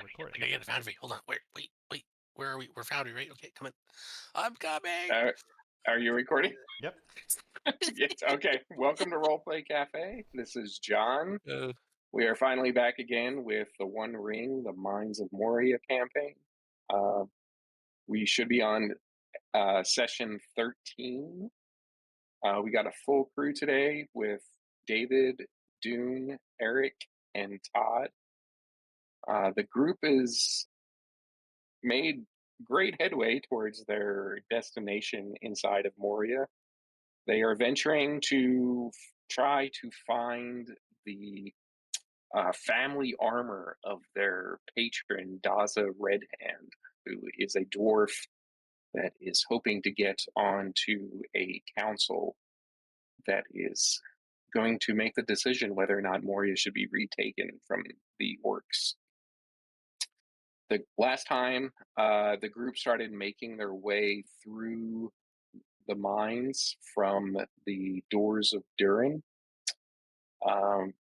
recording. I gotta get the foundry. Hold on. Wait. Where are we? We're foundry, right? Okay, come in. I'm coming. Uh, are you recording? Yep. Yes. Okay. Welcome to Roleplay Cafe. This is John. Uh, We are finally back again with the One Ring, the Mines of Moria campaign. Uh, we should be on session 13. We got a full crew today with David, Doon, Eric, and Todd. The group is made great headway towards their destination inside of Moria. They are venturing to try to find the family armor of their patron, Daza Redhand, who is a dwarf that is hoping to get onto a council that is going to make the decision whether or not Moria should be retaken from the orcs. The last time the group started making their way through the mines from the doors of Durin,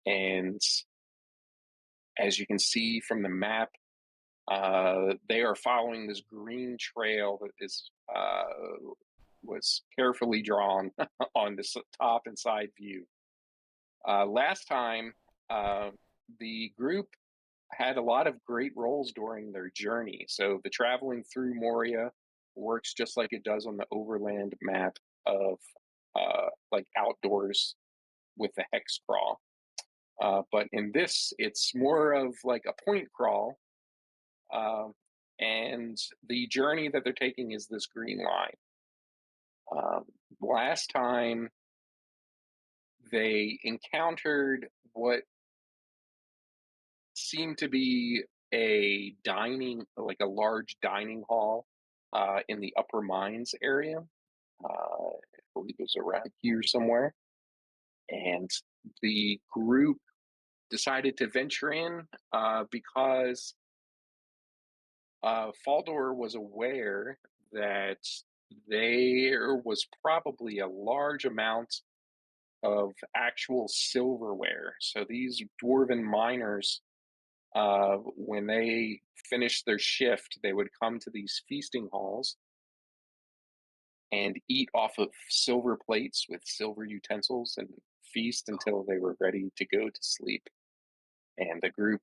and as you can see from the map, they are following this green trail that is was carefully drawn on the top and side view. Last time, the group had a lot of great roles during their journey. So the traveling through Moria works just like it does on the overland map of like outdoors with the hex crawl. But in this, it's more of like a point crawl. Uh, and the journey that they're taking is this green line. Um, Last time, they encountered what seemed to be like a large dining hall in the upper mines area. I believe it was around here somewhere. And the group decided to venture in because Faldor was aware that there was probably a large amount of actual silverware. So these dwarven miners, when they finished their shift, they would come to these feasting halls and eat off of silver plates with silver utensils and feast until they were ready to go to sleep. And the group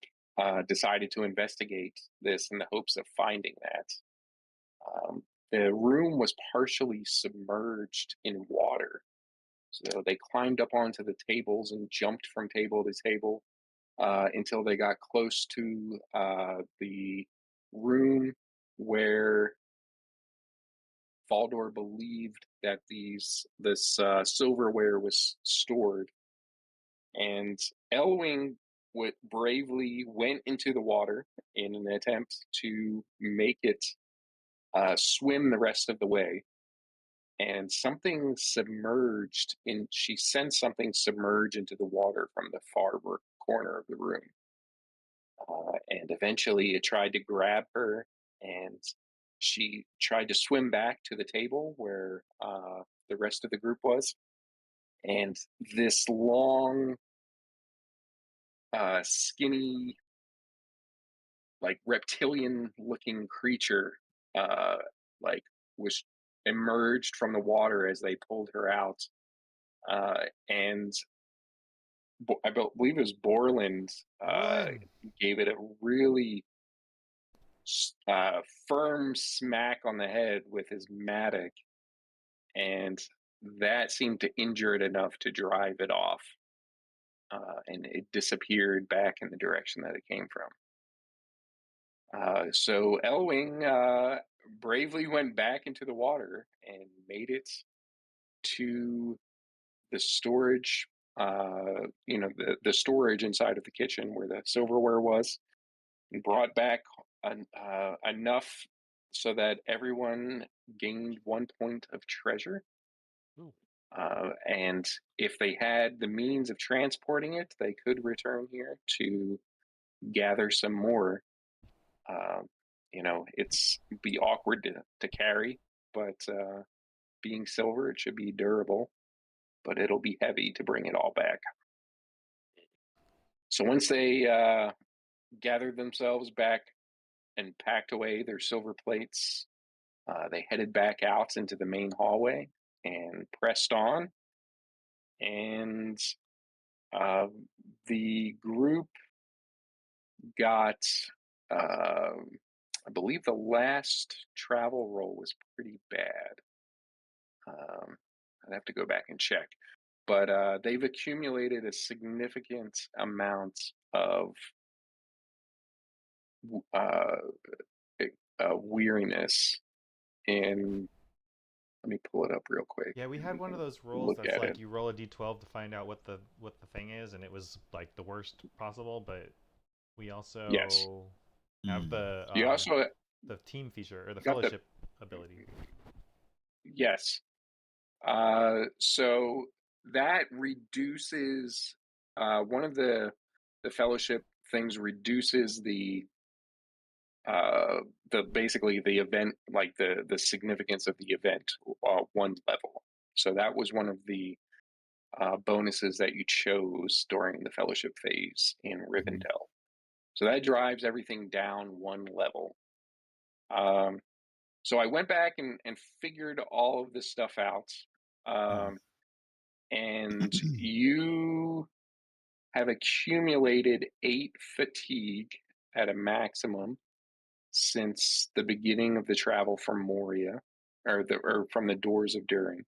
decided to investigate this in the hopes of finding that. The room was partially submerged in water. So they climbed up onto the tables and jumped from table to table until they got close to the room where Faldor believed that this silverware was stored. And Elwing bravely went into the water in an attempt to make it swim the rest of the way. And something submerged she sensed something submerge into the water from the far corner of the room. And eventually it tried to grab her, and she tried to swim back to the table where the rest of the group was. And this long, skinny, like reptilian looking creature, like was emerged from the water as they pulled her out. And I believe it was Borland Orlin. gave it a really firm smack on the head with his mattock, and that seemed to injure it enough to drive it off, and it disappeared back in the direction that it came from. So Elwing bravely went back into the water and made it to the storage, the storage inside of the kitchen where the silverware was, and brought back enough so that everyone gained 1 point of treasure. Ooh. And if they had the means of transporting it, they could return here to gather some more. It's be awkward to carry, but being silver, it should be durable, but it'll be heavy to bring it all back. So once they gathered themselves back and packed away their silver plates. They headed back out into the main hallway and pressed on. And uh, the group got, uh, I believe, the last travel roll was pretty bad. I'd have to go back and check, but they've accumulated a significant amount of uh, weariness. And let me pull it up real quick, Yeah, we and had we one of can those rolls look that's at like it. you roll a d12 to find out what the thing is, and it was like the worst possible. But we Yes, also have Mm. you also the team feature or the got the fellowship ability. yes. So that reduces one of the fellowship things reduces uh, the basically the event, like the significance of the event, one level. So that was one of the bonuses that you chose during the fellowship phase in Mhm. Rivendell. So that drives everything down one level. Um, so I went back and figured all of this stuff out. Mm. Um, and you have accumulated 8 fatigue at a maximum since the beginning of the travel from Moria, or from the doors of Durin.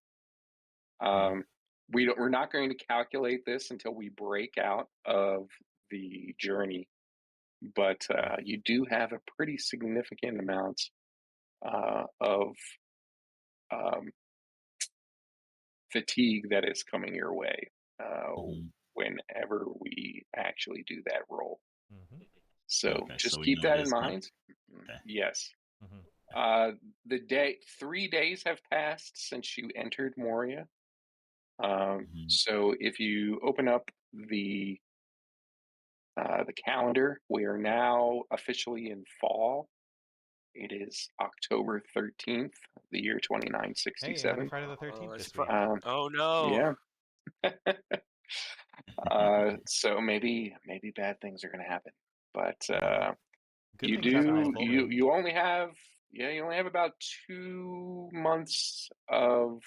Mm. Um, we're not going to calculate this until we break out of the journey, but Mm. you do have a pretty significant amount of um, fatigue that is coming your way uh, Mhm. whenever we actually do that roll. Mm-hmm. So Okay, so just we keep know it that in is coming. mind. Okay. Yes. Mm-hmm. The day 3 days have passed since you entered Moria. Mhm. So if you open up the calendar, we are now officially in fall. It is October 13th, the year Hey, happy 2967. Friday the Oh, 13th it's this week. oh no. Yeah. So maybe bad things are going to happen, but Mm. Good things happen on the full moon. you only have, yeah, you only have about 2 months of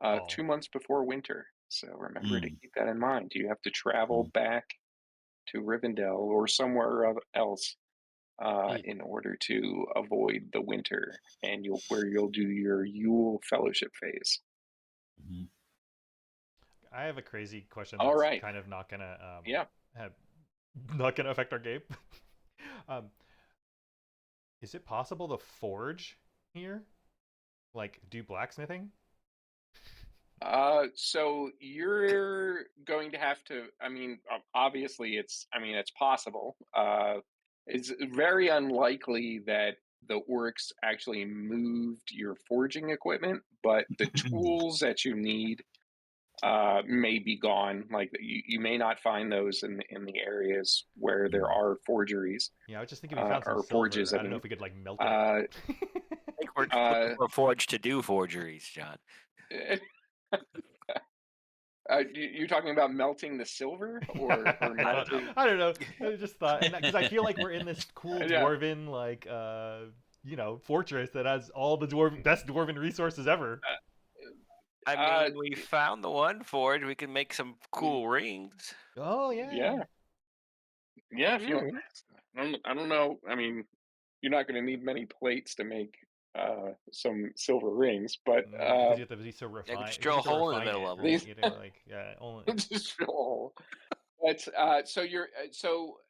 Fall. 2 months before winter. So remember to Mm. keep that in mind. You have to travel Mm. back to Rivendell or somewhere else Hmm. in order to avoid the winter, and you'll do your Yule Fellowship phase. Mhm. I have a crazy question All that's right. kind of not gonna Yeah. have not gonna affect our game. um, is it possible to forge here? Like do blacksmithing? So you're going to have to. I mean, obviously, I mean, it's possible. It's very unlikely that the orcs actually moved your forging equipment, but the tools that you need may be gone. Like you may not find those in the areas where there Mm. are forgeries Yeah, I was just thinking we found some or silver. forges. I I don't know mean, if we could like melt it. uh, I think we're looking uh, for a forge to do forgeries, John. you're talking about melting the silver, or I don't know. melting? I don't know. I just thought, and because I feel like we're in this cool Yeah. dwarven like fortress that has all the best dwarven resources ever. I Uh, mean, we found the one forge. We can make some cool rings. Oh yeah. yeah, yeah. If you, Mm. I don't know. I mean, you're not going to need many plates to make some silver rings, but Because you have to be so I could refined. just Because you drill a have to hole in the refine middle it, of them. right? these You know, like yeah, only. just all. But so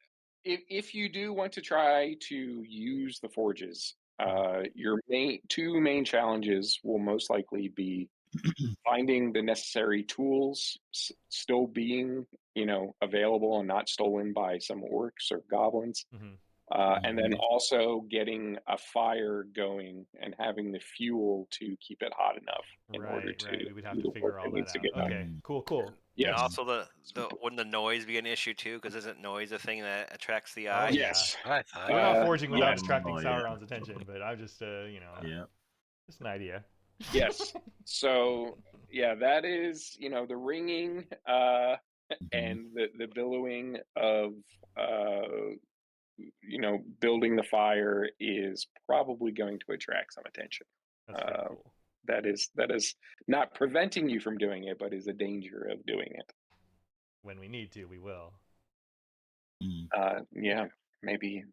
if you do want to try to use the forges, Mhm. your two main challenges will most likely be finding the necessary tools, still being, available and not stolen by some orcs or goblins, Mhm. and then Mhm. also getting a fire going and having the fuel to keep it hot enough in order Right, to right. We would have do to the work figure that all that needs to out. get done. Okay, Mm. cool, cool. And Yes. Mhm. also wouldn't the noise be an issue too? Because isn't noise a thing that attracts the Oh eye? yeah. Yes. I thought. We're not forging without Yes. attracting Oh yeah. Sauron's attention, but I'm just Yeah. just an idea. Yes. So yeah, that is, the ringing Mhm. and the billowing of building the fire is probably going to attract some attention. That's pretty cool. That is not preventing you from doing it, but is a danger of doing it. When we need to, we will. Yeah, maybe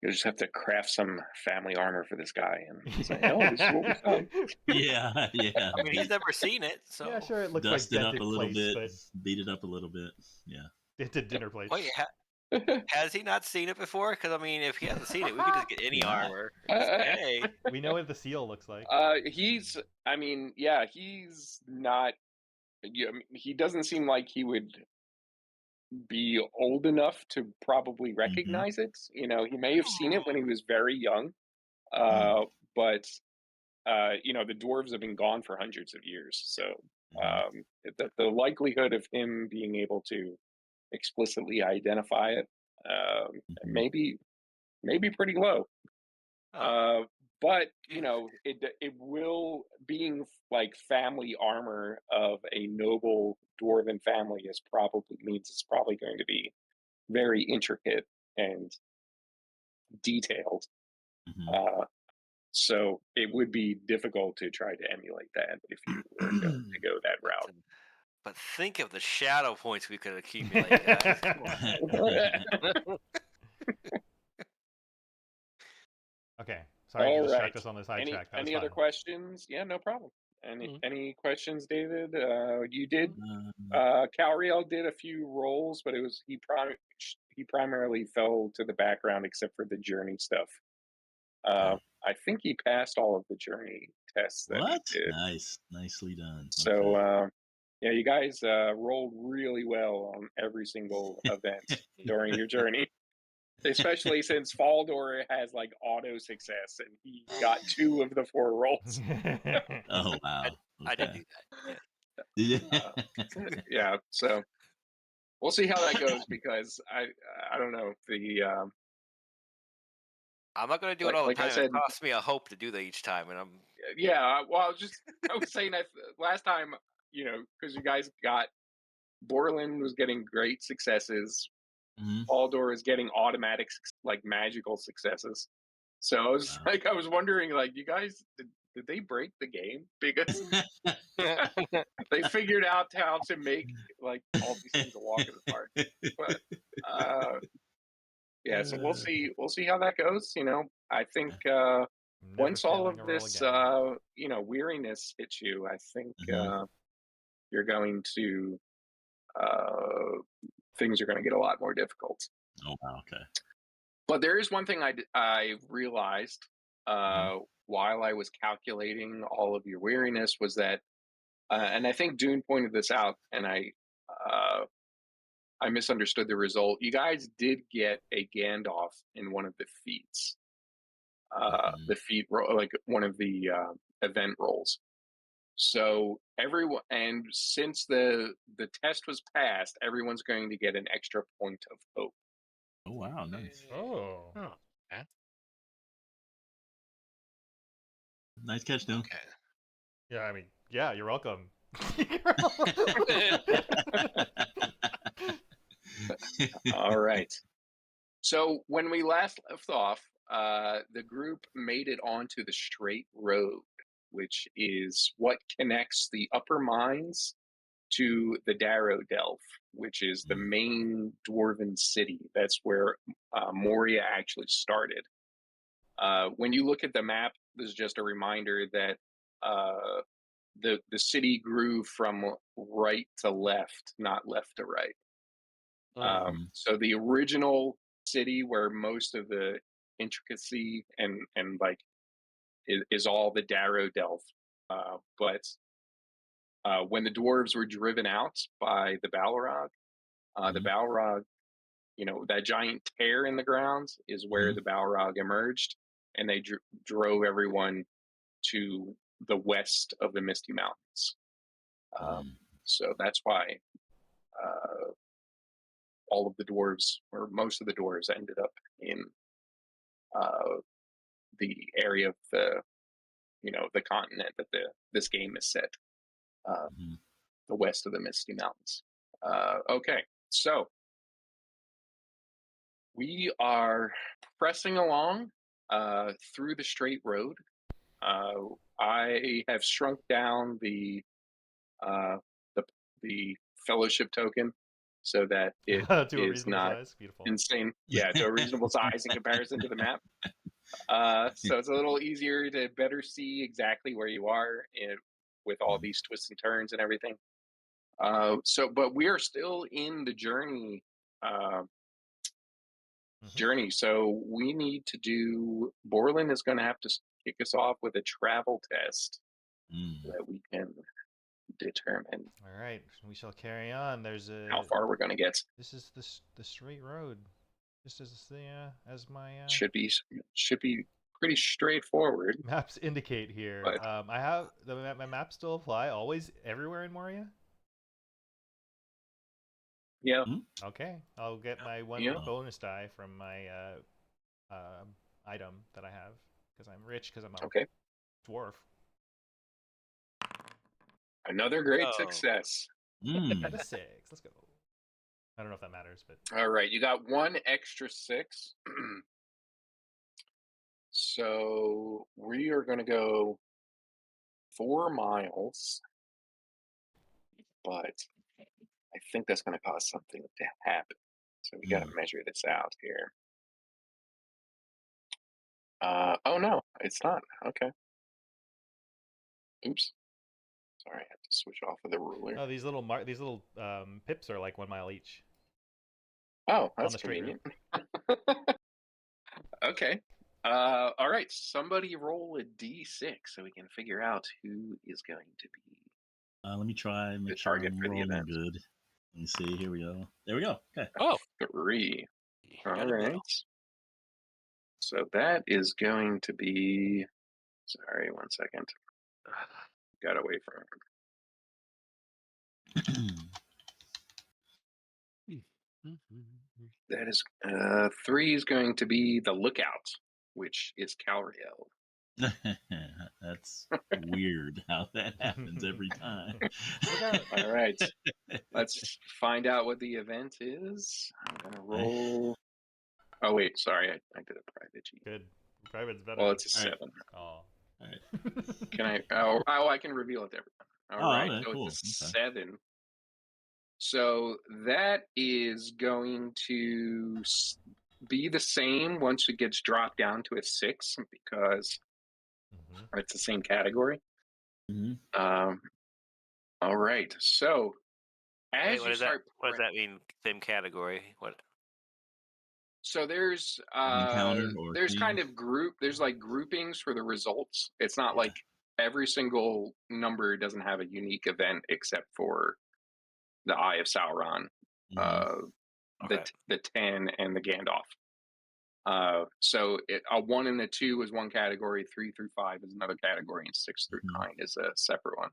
you'll just have to craft some family armor for this guy and say, "Oh, this is what we found." Yeah. I mean, he's never seen it, so. Yeah, sure. It looks Dust like it up dented a little place, bit, beat it up a little bit. Yeah. dented dinner plates. Wait, has he not seen it before? Because I mean, if he hasn't seen it, we could just get any Why not? armor. And just say, hey, We know what the seal looks like. He's not. He doesn't seem like he would be old enough to probably recognize it. He may have seen it when he was very young, but the dwarves have been gone for hundreds of years, so the likelihood of him being able to explicitly identify it maybe pretty low. oh, But it will, being like family armor of a noble dwarven family means it's probably going to be very intricate and detailed. So it would be difficult to try to emulate that if you were going to go that route. but think of the shadow points we could accumulate, guys. Okay. Sorry to All distract right. us on the sidetrack. Any other questions? Yeah, no problem. Any questions, David? You did. Calriel did a few roles, but he primarily fell to the background except for the journey stuff. I think he passed all of the journey tests that he did. Nice, nicely done. So Okay. yeah, you guys rolled really well on every single event during your journey. Especially since Faldor has like auto success and he got 2 of the 4 rolls. Oh wow. I did Okay. do that. Yeah. Yeah, so we'll see how that goes because I don't know if the I'm not going to do it all the like I time. said, It costs me a hope to do that each time, and I'm. yeah. Well, I was saying that last time, because you guys got Borland was getting great successes. Aldor is getting automatic, like magical successes. So I was I was wondering, like, you guys, did they break the game? Because they figured out how to make like all these things a walk in the park. But yeah, so we'll see how that goes. I think once all of this weariness hits you, I think you're going to things are going to get a lot more difficult. Oh wow. Okay. But there is one thing I realized while I was calculating all of your weariness was that, and I think Doon pointed this out, and I misunderstood the result. You guys did get a Gandalf in one of the feats, the feat roll, like one of the event rolls. So everyone, and since the test was passed, everyone's going to get an extra point of hope. Oh wow, nice. Oh. Okay. Nice catch, Doon. Okay. Yeah, I mean, yeah, you're welcome. All right. So when we last left off, the group made it onto the straight road, which is what connects the upper mines to the Darrow Delph, which is the main dwarven city. That's where Moria actually started. When you look at the map, this is just a reminder that the city grew from right to left, not left to right. So the original city, where most of the intricacy and like is all the Darrow Delph, but when the dwarves were driven out by the Balrog, the Balrog, that giant tear in the ground is where the Balrog emerged, and they drove everyone to the west of the Misty Mountains. So that's why all of the dwarves, or most of the dwarves, ended up in the area of the continent that this game is set, the west of the Misty Mountains. Okay, so We are pressing along through the straight road. I have shrunk down the uh, the fellowship token so that it To a is reasonable not size. Beautiful. insane. Yeah, to a reasonable size in comparison to the map. So it's a little easier to better see exactly where you are with all these twists and turns and everything. But we are still in the journey. Journey. So we need to do. Borland is going to have to kick us off with a travel test so that we can determine All right, we shall carry on. There's a. how far we're going to get. This is the straight road, just as my Should be pretty straightforward. maps indicate here. But I have my maps still apply always everywhere in Moria. yeah, Okay, I'll get my one Yeah. bonus die from my item that I have because I'm rich because I'm a okay. dwarf. Another great Oh. success. Got a 6. Let's go. I don't know if that matters, but All right, you got one extra 6. So we are going to go 4 miles, but I think that's going to cause something to happen. So we got to measure this out here. Oh no, it's not. Okay. Oops. Sorry, I have to switch off of the ruler. oh, these little pips are like 1 mile each. Oh, on that's the straight convenient. Okay. All right. Somebody roll a d6 so we can figure out who is going to be Let me try and the make sure target I'm for the rolling event. good. Let me see. Here we go. There we go. Okay. Oh, 3. got All a right. middle. So that is going to be. Sorry, 1 second. Got away from it. That is 3 is going to be the lookout, which is Calriel. That's weird how that happens every time. Look out! All right. Let's find out what the event is. I'm gonna roll. Oh wait, sorry, I did a private G. Good. Private's better. Well, it's a All right. 7. Oh. All right. Can I? Oh, I can reveal it to everyone. All right, okay, so cool. it's a Okay. 7. So that is going to be the same once it gets dropped down to a 6 because it's the same category. Mm-hmm. All right, so as Wait, what you does that? start, What does that mean? Same category? What? so there's encounter or kind theme? of there's like groupings for the results. It's not Yeah. like every single number doesn't have a unique event except for the Eye of Sauron, Okay. the 10 and the Gandalf. So a 1 and a 2 is one category, 3 through 5 is another category, and 6 through 9 is a separate one.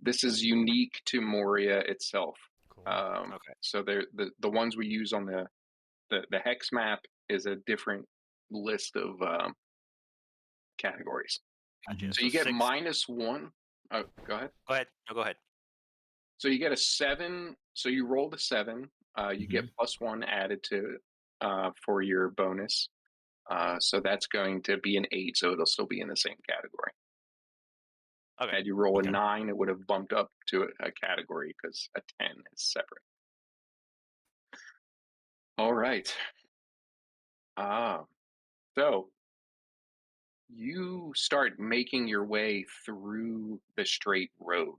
This is unique to Moria itself. Cool. Okay. So the ones we use on the hex map is a different list of categories. Gotcha. So you get 6. -1. Oh, go ahead. Go ahead. No, go ahead. So you get a 7. So you rolled a 7. You get +1 added to for your bonus. So that's going to be an 8. So it'll still be in the same category. Okay. Had you roll a 9, it would have bumped up to a category because a 10 is separate. All right. So you start making your way through the straight road.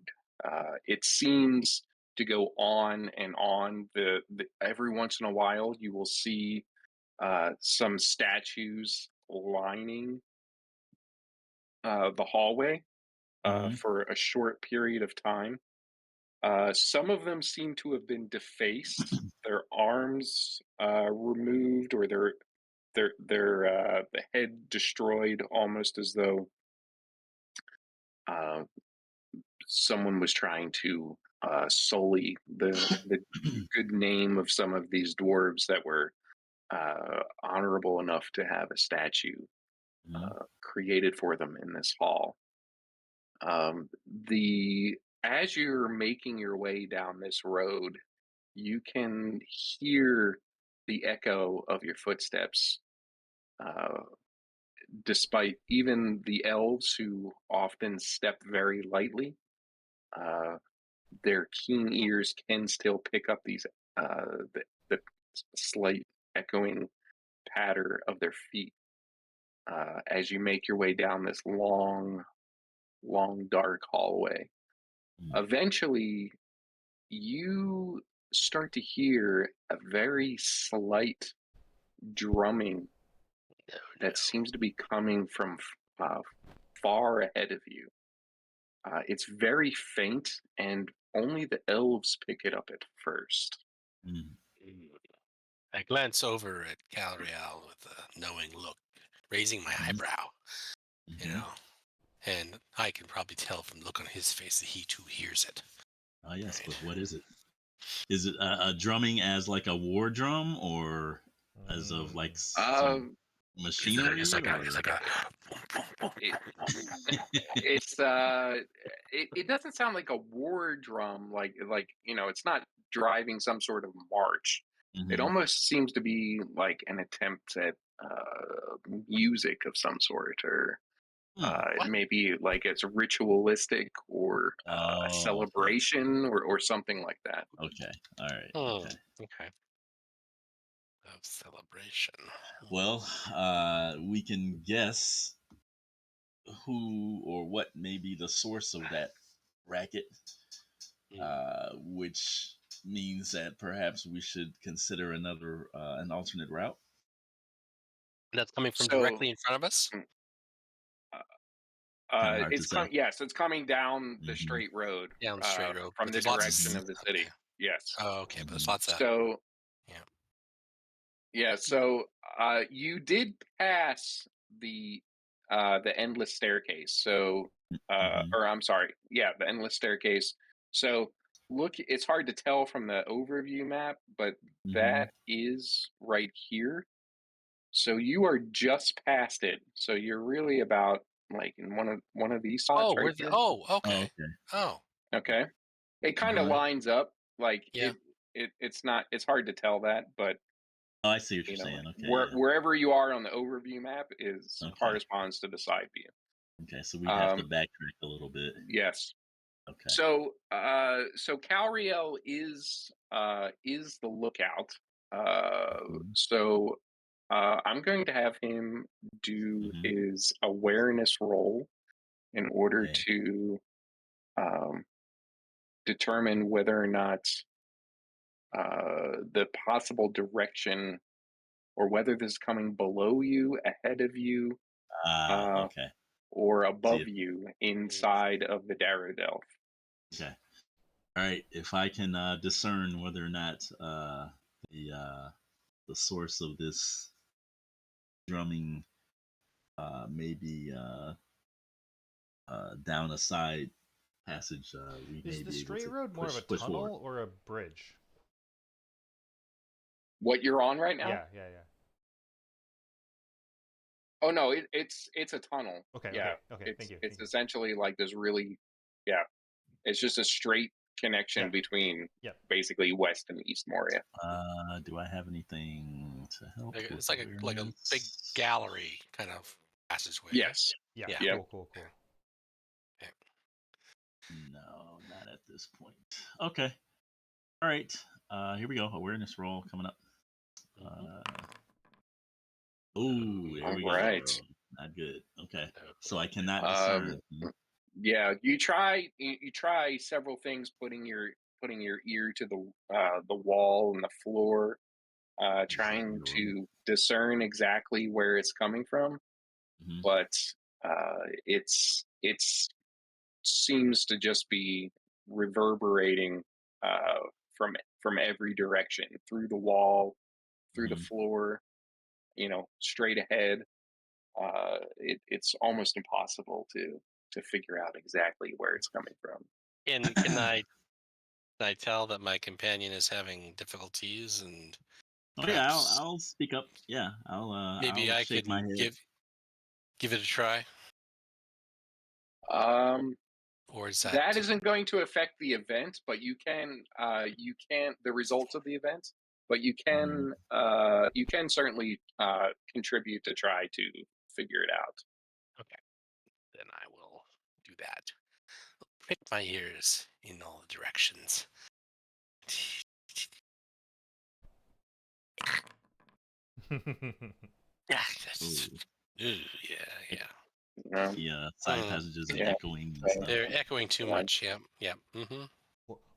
It seems to go on and on. Every once in a while, you will see some statues lining the hallway for a short period of time. Some of them seem to have been defaced, their arms removed, or their the head destroyed, almost as though someone was trying to sully the good name of some of these dwarves that were honorable enough to have a statue created for them in this hall. As you're making your way down this road, you can hear the echo of your footsteps, despite even the elves who often step very lightly. Their keen ears can still pick up these the slight echoing patter of their feet as you make your way down this long, dark hallway. Eventually, you start to hear a very slight drumming that seems to be coming from far ahead of you. It's very faint, and only the elves pick it up at first. I glance over at Calriel with a knowing look, raising my eyebrow, you know, and I can probably tell from the look on his face that he too hears it. Oh yes, Right. but what is it? Is it a drumming as like a war drum, or as of like some machinery? It's like a It doesn't sound like a war drum, like it's not driving some sort of march. It almost seems to be like an attempt at music of some sort, or maybe like it's ritualistic, or a Oh, okay. celebration, or something like that. Okay. All right. Okay. Okay. Of celebration. Well, we can guess who or what may be the source of that racket, which means that perhaps we should consider an alternate route. That's coming from So directly in front of us? Kind of hard to it's say. yes, it's coming down the straight road, Down the straight road. from But the there's lots direction of... of the city. Okay. Yes. Oh, okay. But there's lots of... So Yeah. yeah, so you did pass the endless staircase. So or I'm sorry, yeah, the endless staircase. So look, it's hard to tell from the overview map, but that is right here. So you are just past it. So you're really about like in one of these spots right here. Oh, Oh, okay. okay. Oh, Okay. It kind of lines up, like yeah. it's not, it's hard to tell that, but Oh, I see what you're saying. Okay, yeah. wherever you are on the overview map is Okay. corresponds to the side view. Okay, so we have to backtrack a little bit. Yes. Okay. So Calriel is the lookout. So I'm going to have him do his awareness roll in order to um, determine whether or not the possible direction, or whether this is coming below you, ahead of you, Okay. or See above it. you inside of the Daredevil. Okay. All right. If I can discern whether or not the source of this drumming may be down a side passage, we may Is the be able straight to road more of a push forward. tunnel or a bridge? What you're on right now? Yeah. Oh no, it's a tunnel. Okay. Yeah. Okay. Thank you. It's essentially like this really, yeah. It's just a straight connection between basically West and East Moria. Do I have anything to help? It's like a big gallery kind of passageway. Yes. Yeah. Cool. Okay. No, not at this point. Okay. All right. Here we go. Awareness roll coming up. There we go. Not good. Okay. So I cannot discern. Yeah, you try several things, putting your ear to the wall and the floor, trying to discern exactly where it's coming from, but it's seems to just be reverberating from every direction, through the wall, through the floor, straight ahead. It's almost impossible to figure out exactly where it's coming from. And can I tell that my companion is having difficulties, and yeah, I'll speak up. Yeah, maybe I'll I shake my can head. give it a try. Or is that isn't going to affect the event, but you can the results of the event. but you can certainly contribute to try to figure it out. Okay, then I will do that. Prick my ears in all directions. Yeah, that's, ooh, yeah. Yeah, side Mm, passages are yeah. echoing and stuff. They're echoing too much. Yeah.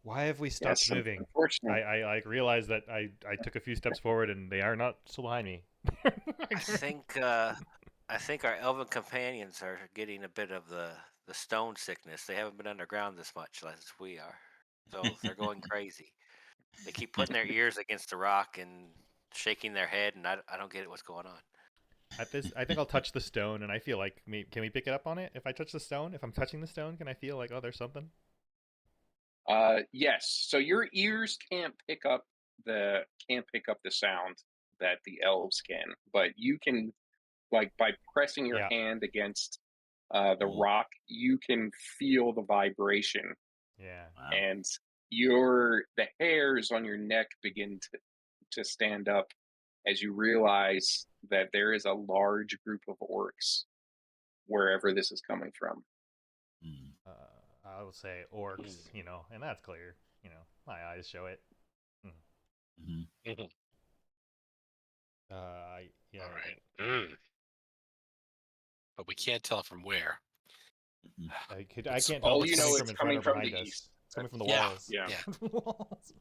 Why have we stopped Yes, moving? unfortunately. I like realized that I took a few steps forward and they are not still behind me. I think our elven companions are getting a bit of the stone sickness. They haven't been underground this much as we are, so they're going crazy. They keep putting their ears against the rock and shaking their head, and I don't get it. What's going on? At this, I think I'll touch the stone, and I feel like can we pick it up on it? If I touch the stone, if I'm touching the stone, can I feel like, oh, there's something? Yes. So your ears can't pick up the sound that the elves can, but you can, like, by pressing your Yeah. hand against the Cool. rock, you can feel the vibration, Yeah. Wow. and the hairs on your neck begin to stand up as you realize that there is a large group of orcs wherever this is coming from. Mm. I would say orcs, and that's clear. My eyes show it. Mhm. Yeah. All right. But we can't tell from where. Mhm. I It's can't tell All if it's you coming know, from it's in front coming or from behind the us. east. It's coming from the Yeah, walls. Yeah. yeah. The walls.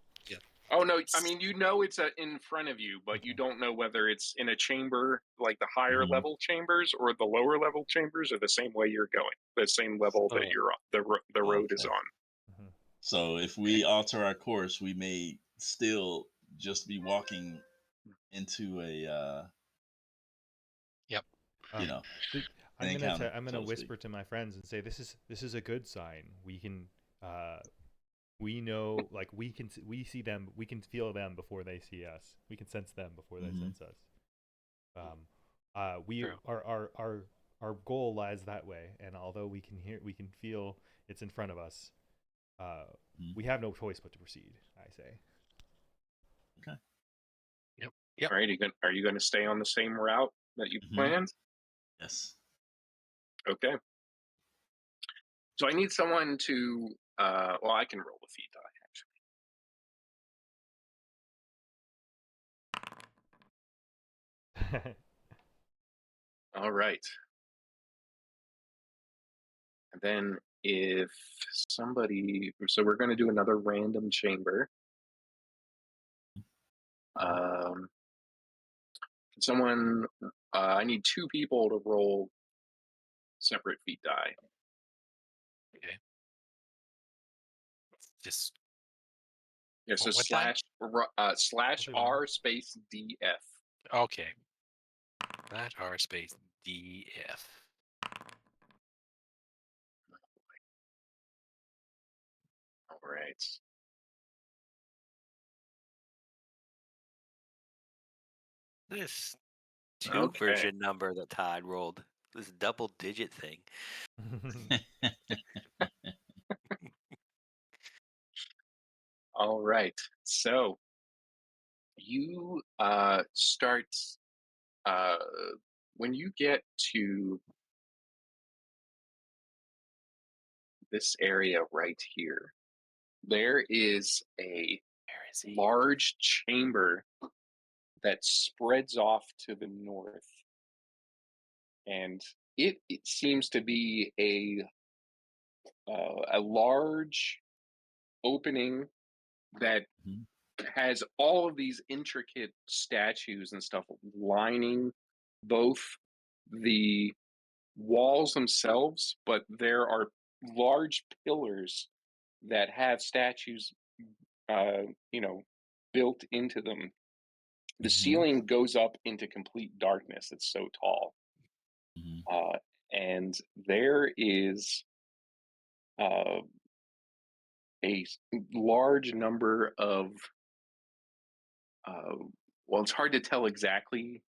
Oh no, I mean, it's in front of you, but you don't know whether it's in a chamber, like the higher Mhm. level chambers, or the lower level chambers, or the same way you're going, the same level that Oh. you're on, the road is Okay. on. So if we alter our course, we may still just be walking into a Yep. you know, I'm an gonna encounter, I'm so gonna to speak. whisper to my friends and say this is a good sign. We know, like, we see them, we can feel them before they see us. We can sense them before they Mhm. sense us. We True. our goal lies that way, and although we can feel it's in front of us, Mhm. we have no choice but to proceed. I say. Okay. Yep. All right, are you going to stay on the same route that you Mhm. planned? Yes. Okay. So I need someone to. Well, I can roll the feat die actually. All right. And then if somebody, so we're going to do another random chamber. Um, someone, I need two people to roll separate feat die. Okay. Just Yeah, so what die? slash I'll do R space DF. Okay. That R space DF. All right. This Two Okay. version number that Todd rolled. This double digit thing. All right. So you start when you get to this area right here. There is a Where is he? large chamber that spreads off to the north, and it seems to be a large opening that Mhm. has all of these intricate statues and stuff lining both the walls themselves, but there are large pillars that have statues, uh, you know, built into them. The Mhm. ceiling goes up into complete darkness. It's so tall. Mhm. And there is uh, a large number of, uh, well, it's hard to tell exactly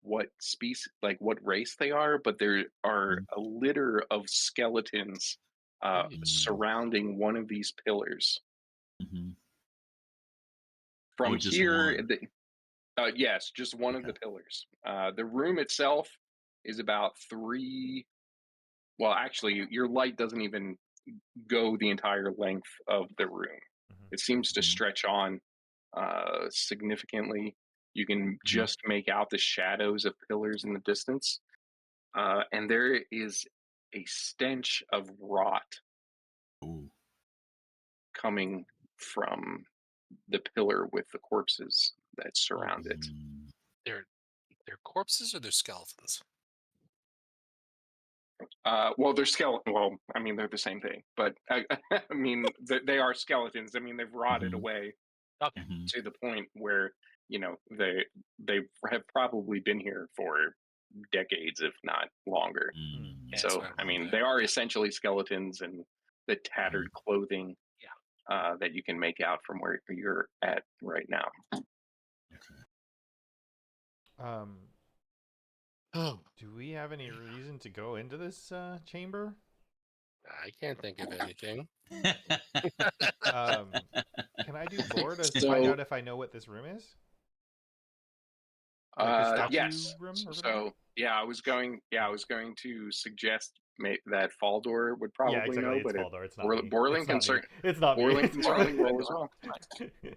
what species, like what race they are, but there are Mhm. a litter of skeletons Mm. surrounding one of these pillars. Mhm. From just here, one. yes, just one of the Okay. pillars. The room itself is about 3. Well, actually, your light doesn't even go the entire length of the room. Mhm. It seems to Mhm. stretch on significantly. You can Mhm. just make out the shadows of pillars in the distance. And there is a stench of rot Ooh. coming from the pillar with the corpses that surround it. Mm. They're corpses or they're skeletons? Well, they're skeleton. Well, I mean, they're the same thing, but I mean, they are skeletons. I mean, they've rotted Mhm. away Okay. Mhm. to the point where they have probably been here for decades, if not longer. Mm. Yeah, that's So, what I I meant. mean, they are essentially skeletons, and the tattered clothing Yeah. that you can make out from where you're at right now. Okay. Um, Oh, do we have any reason to go into this chamber? I can't think of anything. Can I do lore to So- find out if I know what this room is? Like the statue Yes. room? Or whatever? So, yeah, I was going to suggest that Faldor would probably Yeah, exactly. know, It's but if Faldor. It's not me. Borling It's can not me. It's not me. Borling It's can certainly roll as Fine. well.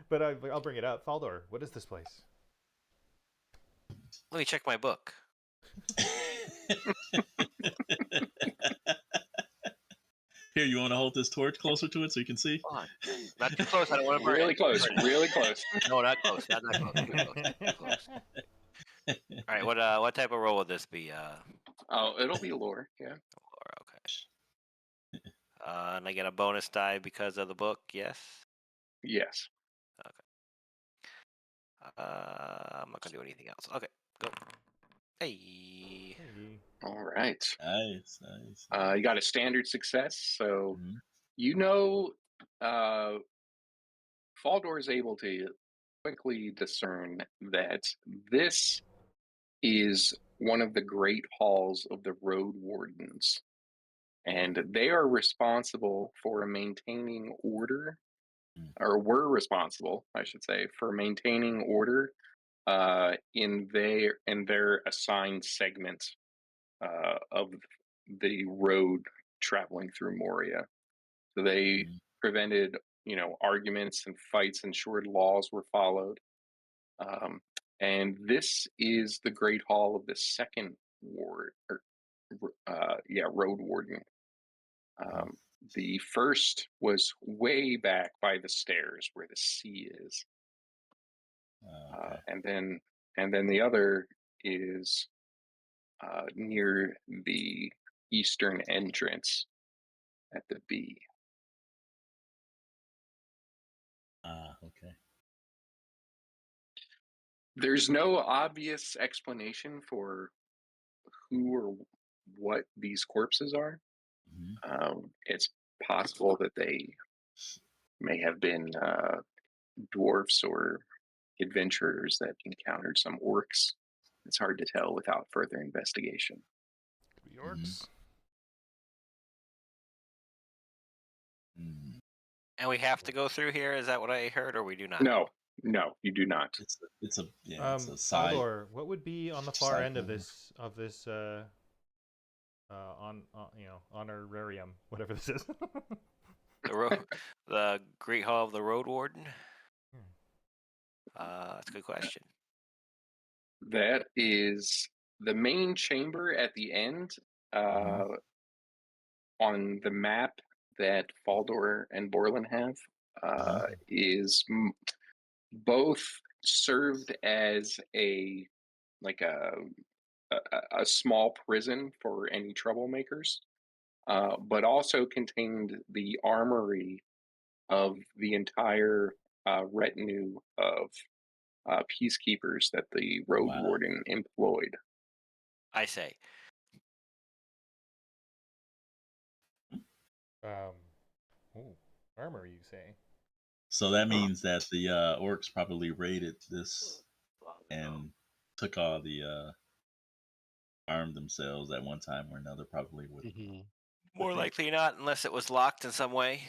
But I'll bring it up. Faldor, what is this place? Let me check my book. Here, you want to hold this torch closer to it so you can see? Come on. Not too close. I don't want to burn Really it. close, Burn it. really close. No, not close. Not that close. Too close. Too close. All right. What type of roll would this be? Oh, it'll be lore. Yeah. Or okay. And I get a bonus die because of the book. Yes. Yes. I'm not gonna do anything else. Okay. Go. Hey. Hey. All right. Nice, nice. You got a standard success, so Mhm. you know, Faldor is able to quickly discern that this is one of the great halls of the road wardens, and they are responsible for maintaining order, Mm. or were responsible, I should say, for maintaining order in their assigned segment of the road traveling through Moria. So they Mhm. prevented, arguments and fights, ensured laws were followed. Um, and this is the Great Hall of the Second Ward, or Road Warden. Um, the first was way back by the stairs where the sea is, Okay. and then the other is near the eastern entrance at the B. Okay. There's no obvious explanation for who or what these corpses are. Mhm. It's possible that they may have been dwarfs or adventurers that encountered some orcs. It's hard to tell without further investigation. Could be orcs. Mm. And we have to go through here. Is that what I heard, or we do not? No, you do not. It's a side. Faldor, what would be on the far side end of door. this honorarium, whatever this is? The Great Hall of the Road Warden. Hmm. That's a good question. That is the main chamber at the end. On the map that Faldor and Borland have, is both served as a small prison for any troublemakers, but also contained the armory of the entire retinue of peacekeepers that the road Wow. warden employed. I say. Armor, you say? So that means that the orcs probably raided this and took all the armed themselves at one time or another, probably with. More the- likely not, unless it was locked in some way.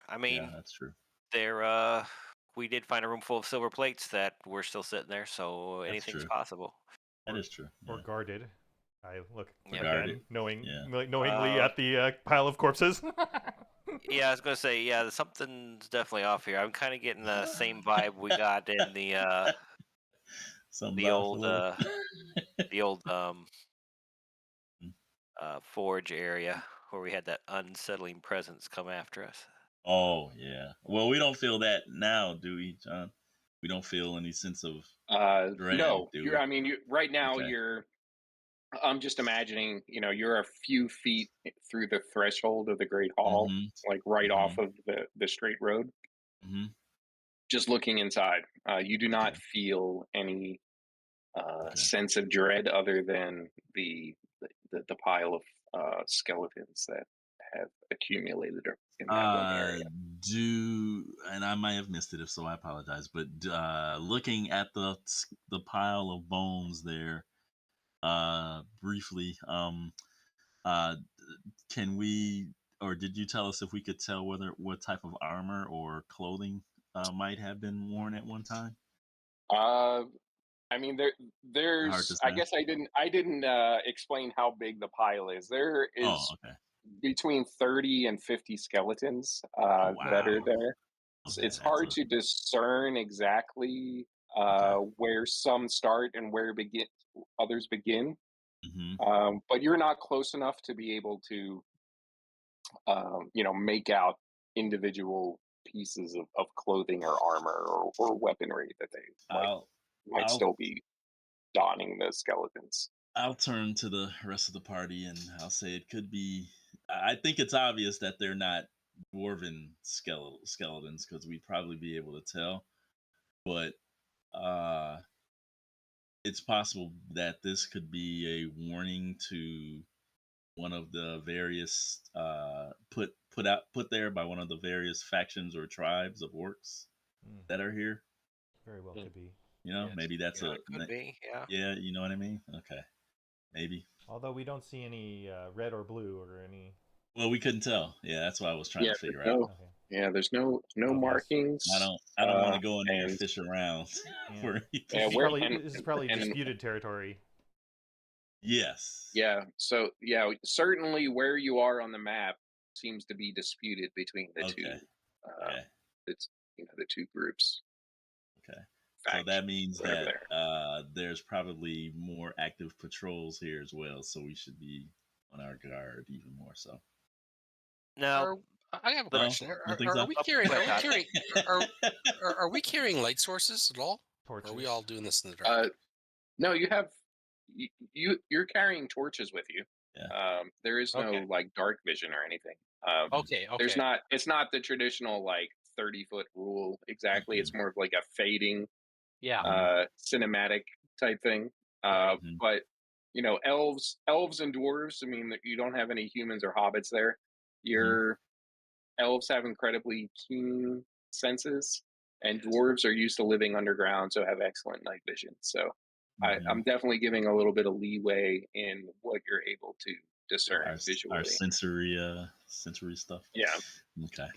I mean, Yeah, that's true. they're we did find a room full of silver plates that were still sitting there, so That's anything's true. possible. That is true. Or Yeah. guarded. I look Yeah. again, Guarded. knowingly Uh, at the pile of corpses. Yeah, I was gonna say, yeah, something's definitely off here. I'm kind of getting the same vibe we got in Something's the off a old little. the old forge area where we had that unsettling presence come after us. Oh yeah. Well, we don't feel that now, do we, John? We don't feel any sense of dread, No, do we? right now Okay. I'm just imagining, you're a few feet through the threshold of the Great Hall, Mm-hmm. like right off Mm-hmm. of the straight road. Mm-hmm. Just looking inside, you do not Okay. feel any Okay. sense of dread other than the pile of skeletons that have accumulated in that one area. And I might have missed it if so, I apologize. But looking at the pile of bones there, briefly, uh, can we, or did you tell us if we could tell what type of armor or clothing might have been worn at one time? Uh, I mean, Hard to there's. I say. guess I didn't explain how big the pile is. There Oh, is okay. between 30 and 50 skeletons Oh, that are wow. there. Okay, It's that's hard to discern exactly okay. where some start and where others begin. Mm-hmm. But you're not close enough to be able to, make out individual pieces of clothing or armor or weaponry that they I'll might I'll still be donning the skeletons. I'll turn to the rest of the party and I'll say it could be. I think it's obvious that they're not dwarven skeletons because we'd probably be able to tell. But uh, it's possible that this could be a warning to one of the various put there by one of the various factions or tribes of orcs Mm, that are here. very well could be. Yes. Maybe that's Yeah, it could be. Yeah. yeah, you know what I mean. Okay, maybe. Although we don't see any red or blue or any. Well, we couldn't tell. Yeah, that's what I was trying Yeah, to there's figure out. no Okay. there's no Well, yes. markings. I don't want to go in there and And fish around Yeah. for This yeah, is anything. where probably this is probably disputed territory. Yes. yeah, so yeah, certainly where you are on the map seems to be disputed between the Okay. two. Okay. It's the two groups, Okay. So that factions, means whatever that they there's probably more active patrol here as well. So we should be on our guard even more so. Now, I have a the, No, question. you don't think so? go ahead, Todd. Are we carrying light sources at all? Or Torches. are we all doing this in the dark? are. No, you have you're carrying torches with you. Yeah. There is no Okay. like dark vision or anything. Okay. There's Okay. not. It's not the traditional like 30-foot rule exactly. It's more of like a fading Yeah. cinematic type thing. Right. But elves and dwarves. I mean, you don't have any humans or hobbits there. Your elves have incredibly keen senses, and dwarves are used to living underground, so have excellent night vision. So I'm definitely giving a little bit of leeway in what you're able to discern Our visually. sensory stuff. Yeah. Okay.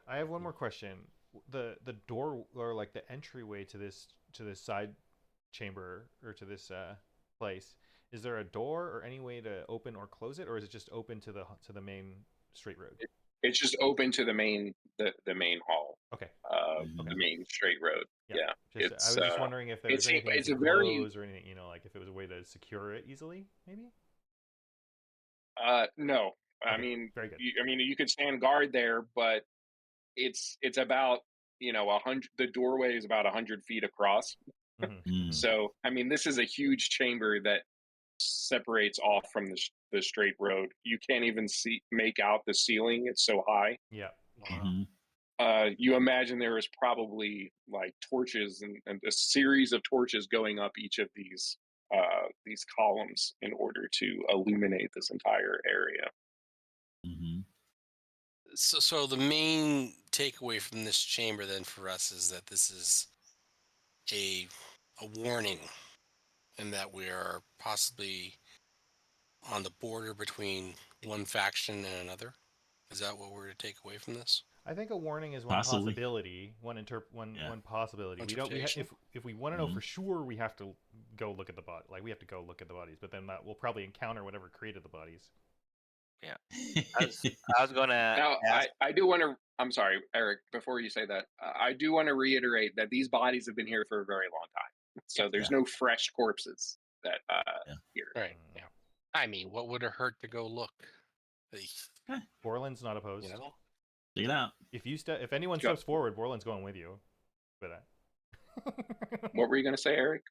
I have one more question. The door or like the entryway to this side chamber or to this place, is there a door or any way to open or close it, or is it just open to the main straight road? It's just open to the main hall, Okay. the Okay. main straight road. Yeah. Yeah. I It's was just wondering if there was it's anything you it's a could very close or anything, like if it was a way to secure it easily, maybe. no. I Okay. mean, Very good. you could stand guard there, but it's about 100. The doorway is about 100 feet across. Mm-hmm. So I mean, this is a huge chamber that separates off from the straight road. You can't even make out the ceiling; it's so high. Yeah. You imagine there is probably like torches and a series of torches going up each of these columns in order to illuminate this entire area. So the main takeaway from this chamber then for us is that this is a warning, and that we are possibly on the border between one faction and another. Is that what we're to take away from this? I think a warning is one Possibly. possibility, one possibility. We Interpretation. if we want to know for sure, we have to go look at the body. Like we have to go look at the bodies, but then we'll probably encounter whatever created the bodies. Yeah. I was gonna Now, ask. I do want to. I'm sorry, Eric. Before you say that, I do want to reiterate that these bodies have been here for a very long time. So there's no fresh corpses that here. Right. Yeah. I mean, what would it hurt to go look? Borland's not opposed. You know. Check it out. If anyone Go. steps forward, Borland's going with you. But What were you going to say, Eric?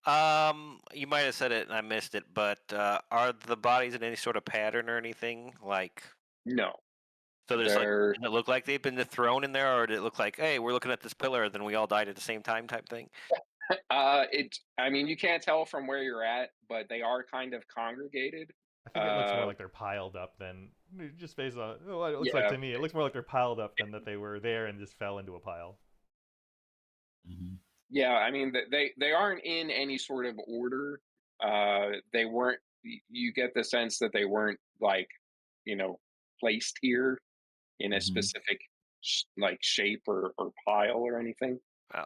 You might have said it and I missed it, but are the bodies in any sort of pattern or anything? Like, No. so there's like, does it look like they've been thrown in there, or did it look like, hey, we're looking at this pillar, then we all died at the same time type thing? I mean, you can't tell from where you're at, but they are kind of congregated. I think it looks more like they're piled up than just based on what it looks like to me. It looks more like they're piled up than that they were there and just fell into a pile. Mm-hmm. Yeah, I mean, they aren't in any sort of order. They weren't. You get the sense that they weren't like, placed here in a specific like shape or pile or anything.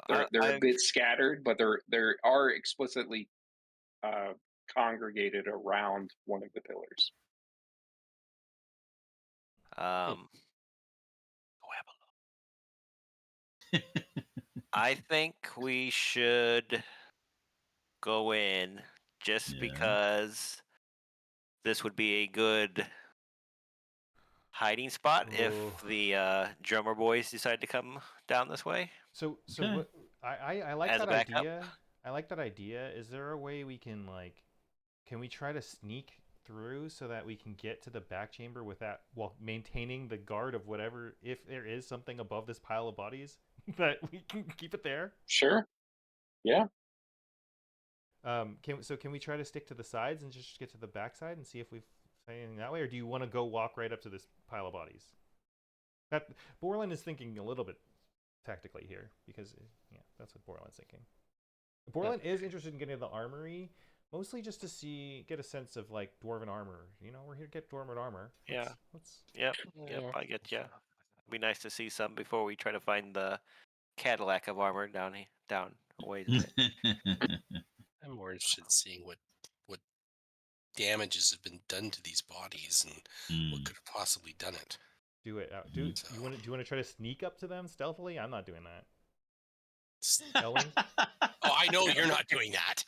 They're a bit scattered, but they are explicitly congregated around one of the pillars. I think we should go in just because this would be a good hiding spot if the drummer boys decide to come down this way. So what, I like As a that backup? idea. I like that idea. Is there a way we can can we try to sneak through so that we can get to the back chamber with that while maintaining the guard of whatever, if there is something above this pile of bodies, that we can keep it there? Sure. Yeah. Can we try to stick to the sides and just get to the back side and see if we've found anything that way, or do you want to go walk right up to this pile of bodies? That Borland is thinking a little bit tactically here because that's what Borland's thinking. Borland is interested in getting to the armory, mostly just to get a sense of like dwarven armor. We're here to get dwarven armor. Yep. I get you. It'd be nice to see some before we try to find the Cadillac of armor down a ways a bit. I'm more interested in seeing what damages have been done to these bodies and what could have possibly done it. Do it. Do you want to try to sneak up to them stealthily? I'm not doing that. Oh, I know you're not doing that.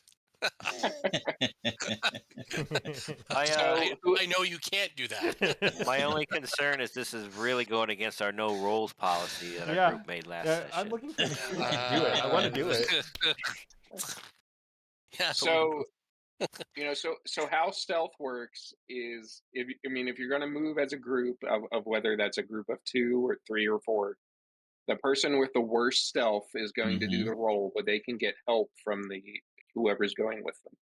I know you can't do that. My only concern is this is really going against our no rolls policy that our group made last session. I'm looking for an excuse to do it. I want to do it. Yeah. So how stealth works is if you're going to move as a group of whether that's a group of 2 or 3 or 4, the person with the worst stealth is going to do the roll, but they can get help from whoever's going with them.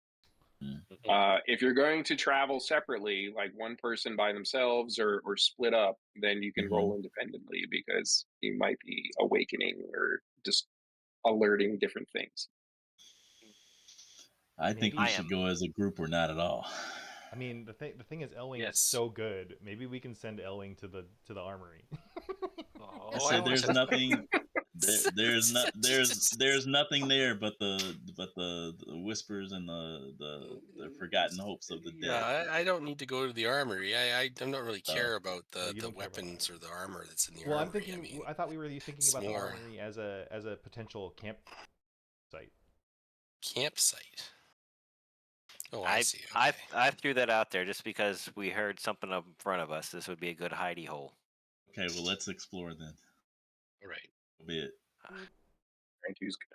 If you're going to travel separately, like one person by themselves or split up, then you can roll independently because you might be awakening or just alerting different things. I think we should go as a group or not at all. I mean, the thing is, Elwing is so good. Maybe we can send Elwing to the armory. So there's nothing. There's nothing there but the whispers and the forgotten hopes of the dead. Yeah, I don't need to go to the armory. I don't really care about the weapons or the armory that's in the armory. Well, I'm thinking. I thought we were thinking about the armory as a potential campsite. Campsite. Oh, I see. Okay. I threw that out there just because we heard something up in front of us. This would be a good hidey hole. Okay, well, let's explore then. All right. That'll be it.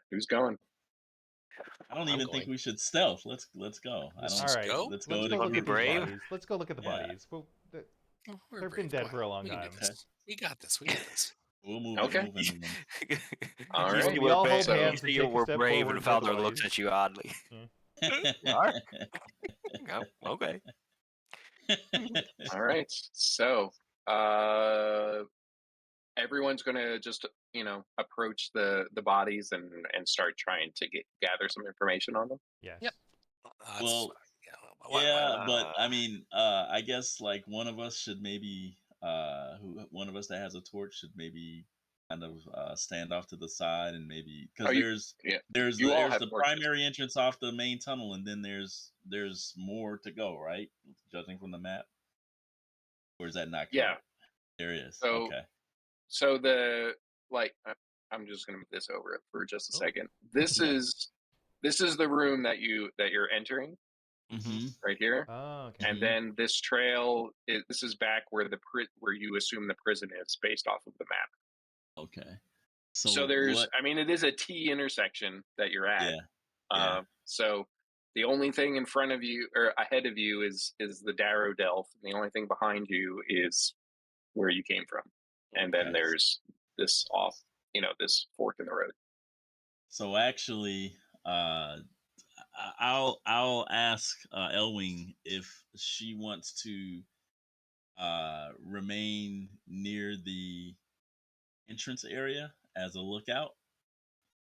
Who's going? I don't even think we should stealth. Let's go. Let's go. Let's go look at the bodies. Let's go look at the bodies. Well, they've been dead for a long time. We got this. We'll move. Okay. All right. We all hold hands and take we're a step brave, forward and Fowler looks at you oddly. Okay. All right. So, everyone's going to just, approach the bodies and start trying to gather some information on them. Yes. Yep. Well, yeah, but I mean, I guess like one of us should maybe one of us that has a torch should maybe kind of stand off to the side and maybe Oh, because yeah, there's you all there's have the torches. primary entrance off the main tunnel, and then there's more to go, right? Judging from the map, or is that not correct? Yeah. There is. So, Okay. so I'm just gonna move this over for just a Oh. second. This Okay. is the room that you're entering Mm-hmm. right here, Oh, okay. and then this trail. This is back where where you assume the prison is based off of the map. Okay. So So there's, what? I mean, it is a T intersection that you're at. Yeah. Yeah. So the only thing in front of you or ahead of you is the Darrow Delph. And the only thing behind you is where you came from, and then Okay. there's this this fork in the road. So actually, I'll ask Elwing if she wants to remain near the entrance area as a lookout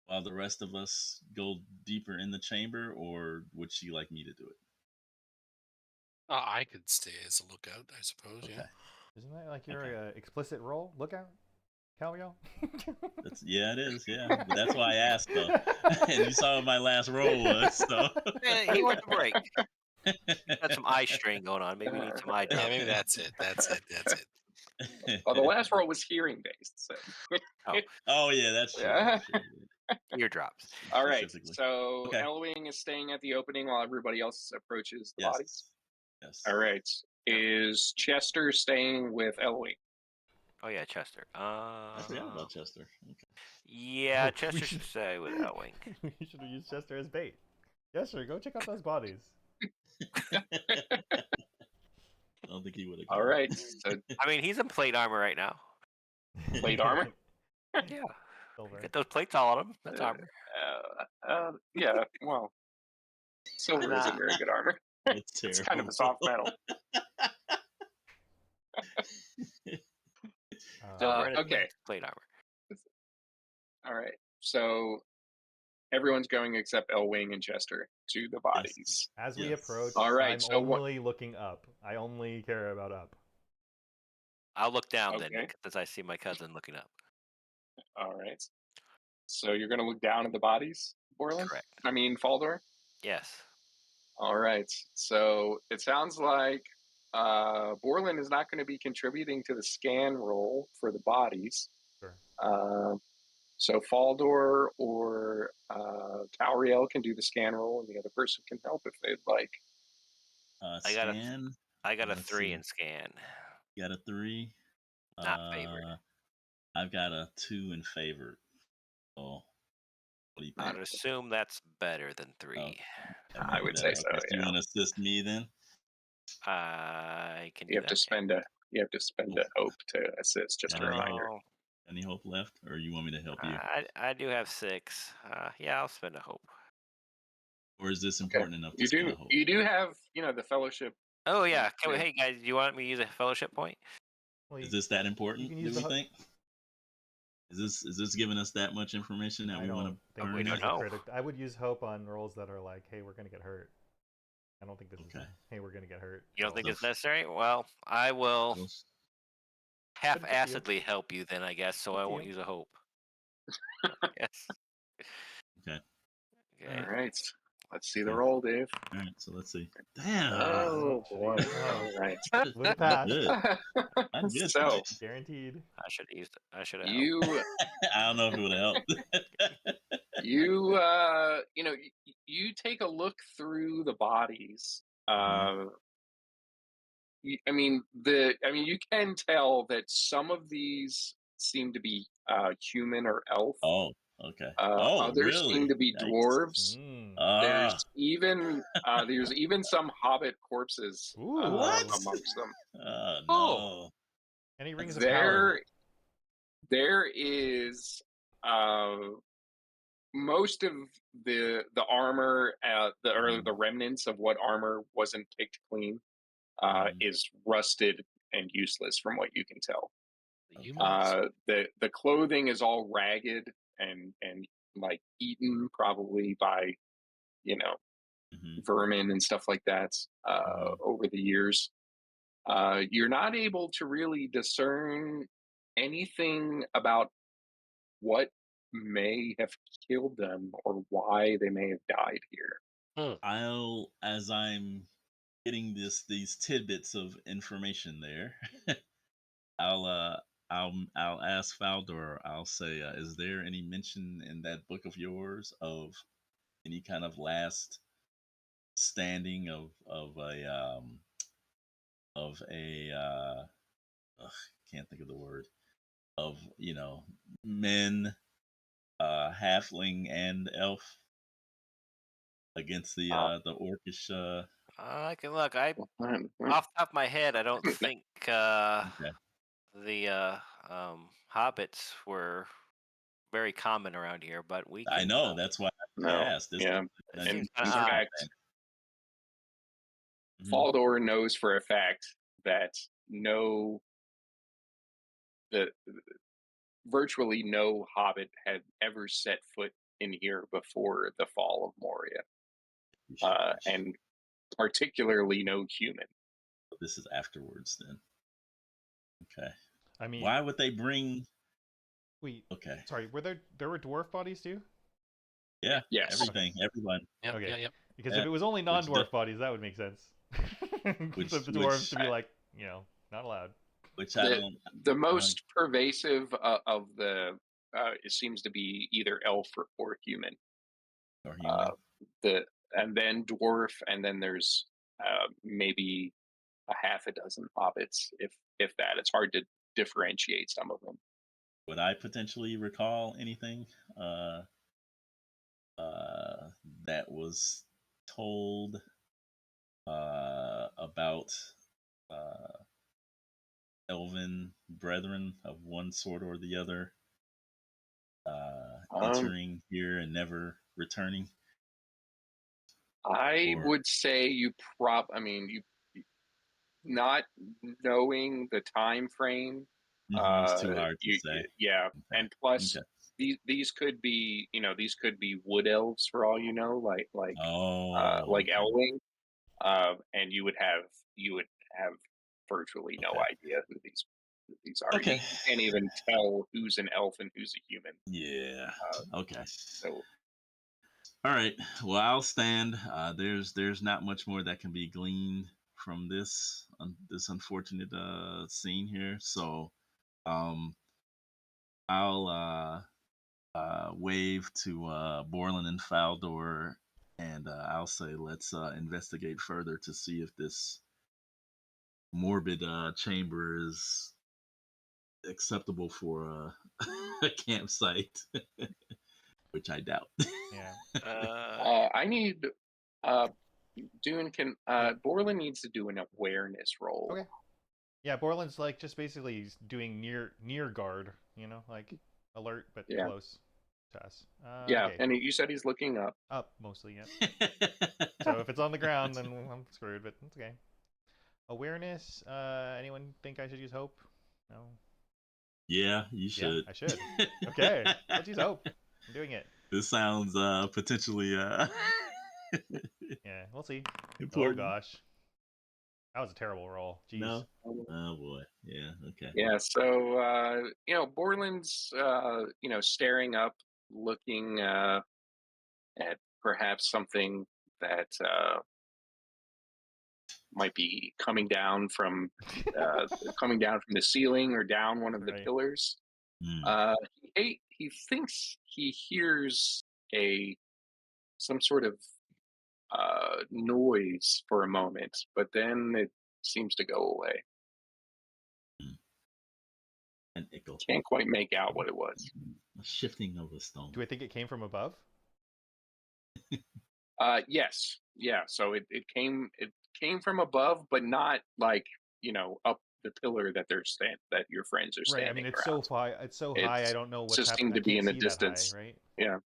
while the rest of us go deeper in the chamber, or would she like me to do it? I could stay as a lookout, I suppose. Okay. Yeah. Isn't that like your Okay. explicit role? Lookout, Caliel. Yeah, it is. Yeah, but that's why I asked though, and you saw what my last roll was. So He wants a break. Got some eye strain going on. Maybe you need some eye Yeah, drops. maybe that's it. That's it. Well, the last roll was hearing based. So. Oh yeah, that's true. Yeah. That's true. Eardrops. All right. Specifically. So Okay. Elwing is staying at the opening while everybody else approaches the bodies. Yes. All right. Yep. Is Chester staying with Elwing? Oh yeah, Chester. I forgot about Chester. Yeah, Oh, we Chester should- should stay with Elwing. We should have used Chester as bait. Chester, go check out those bodies. Okay. I don't think he would have. All right. So I mean, he's in plate armor right now. Plate armor? Yeah, Silver. got those plates all on him. That's armor. yeah. Well, silver Nah. isn't very good armor. It's It's terrible. kind of a soft metal. Silver and okay. plate armor. All right. So everyone's going except Elwing and Chester to the bodies. As we Yes. approach, All right, I'm so what- only looking up. I only care about up. I'll look down then, Okay. because I see my cousin looking up. All right. So you're going to look down at the bodies, Borland? Correct. I mean, Faldor? Yes. All right. So it sounds like Borland is not going to be contributing to the scan roll for the bodies. Sure. So Faldor or Tauriel can do the scan roll, and the other person can help if they'd like. Scan. I got a Let's 3 see. in scan. You got a 3. Not favored. I've got a 2 in favored. So, what do you I think? would assume that's better than 3. Okay, I maybe would better. say so. Okay, so you Yeah. want to assist me then? I can do You have that. to spend a hope to assist. Just a Yeah. reminder. Oh, Any hope left, or you want me to help you? I do have 6. Yeah, I'll spend a hope. Or is this Okay. important enough to You spend do. a hope? You do have the fellowship. Oh yeah. Yeah. Hey guys, do you want me to use a fellowship point? Well, Is this that important? can Do use we the think? Is this giving us that much information that I we want don't to think We this don't is a know. critic. I would use hope on rolls that are like, hey, we're gonna get hurt. I don't think this is Okay. hey, we're gonna get hurt. You don't think roll. it's necessary? Well, I will Well, half-assedly help you then, I guess, so Up I to won't you. use a hope. Yes. Okay. Okay. All right. Let's see the Okay. roll, Dave. All right. So let's see. Damn. Oh should've boy. used- All right. Would have Not passed. good. Not good So tonight. Guaranteed. I should have used it. I should have. you I don't know if it would have helped. you take a look through the bodies. Mhm. You can tell that some of these seem to be human or elf. Oh, okay. Oh, Others seem really? to be Yikes. dwarves. Ah. There's even some hobbit corpses Ooh. amongst them. Oh no. Oh. Any rings of power? There is most of the armor, the remnants of what armor wasn't picked clean, is rusted and useless from what you can tell. The humans. The clothing is all ragged and like eaten probably by Mhm. vermin and stuff like that Mhm. over the years. You're not able to really discern anything about what may have killed them or why they may have died here. As I'm getting these tidbits of information there, I'll uh I'll ask Faldor. I'll say, is there any mention in that book of yours of any kind of last standing of a ugh, can't think of the word, of men, halfling and elf against Uh, the orcish. I can look. I mm, off the top of my head, I don't think Okay. the hobbits were very common around here, but we I can. know that's why I no, asked. This yeah. It an seems And kind in of interesting odd. fact, thing. Mhm. Faldor knows for a fact that no, the virtually no Hobbit had ever set foot in here before the fall of Moria, Sheesh. and particularly no human. This is afterwards then. Okay. I mean, Why would they bring? wait, Okay. sorry, there were dwarf bodies too? Yeah. Yes. Okay. Everything. Everyone. Yep, Okay. yeah, yep. Because if Yeah. it was only Which non-dwarf bodies, that would make sense. So the dwarves which to be like, not allowed. which I the don't. the most pervasive of the it seems to be either elf or human. Or Uh, human. the and then dwarf, and then there's maybe a half a dozen hobbits, if that. It's hard to differentiate some of them. Would I potentially recall anything uh, uh, that was told about uh, elven brethren of one sort or the other Um, entering here and never returning? I Or would say I mean, you not knowing the time frame. it's too hard to say. Yeah, Okay. and plus Okay. these could be these could be wood elves for all you know, Oh, like okay. Elwing, and you would have virtually no Okay. idea who these are. Okay. You can't even tell who's an elf and who's a human. Yeah. Uh, Okay. so All right. Well, I'll stand. There's not much more that can be gleaned from this unfortunate scene here. So um, I'll wave to Borland and Faldor, and I'll say let's investigate further to see if this morbid chamber is acceptable for a campsite, which I doubt. Yeah. I need uh, Doon can Yeah. Borland needs to do an awareness roll. Okay. Yeah, Borland's like just basically doing near guard, like alert but Yeah, close to us. yeah, Okay. and you said he's looking up. Up mostly, yep. So if it's on the ground, then I'm screwed, but it's okay. Awareness. Anyone think I should use hope? No. Yeah, you Yeah, should. I should. Okay, let's use hope. I'm doing it. This sounds potentially Yeah, we'll see. Oh important. gosh, that was a terrible roll. Jeez. No. Oh boy. Yeah. Okay. Yeah, so Borland's staring up, looking at perhaps something that might be uh, coming down from the ceiling or down one of the Right. pillars. Hmm. He thinks he hears a some sort of noise for a moment, but then it seems to go away. An ickle. Can't quite make out what it was. A shifting of a stone. Do I think it came from above? Yes, yeah. So it came from above, but not like up the pillar that your friends are Right. I mean, standing it's so around. high. It's so high. I It's don't know what's just happening. seemed I to be can't in the see that high, distance. right? Yeah,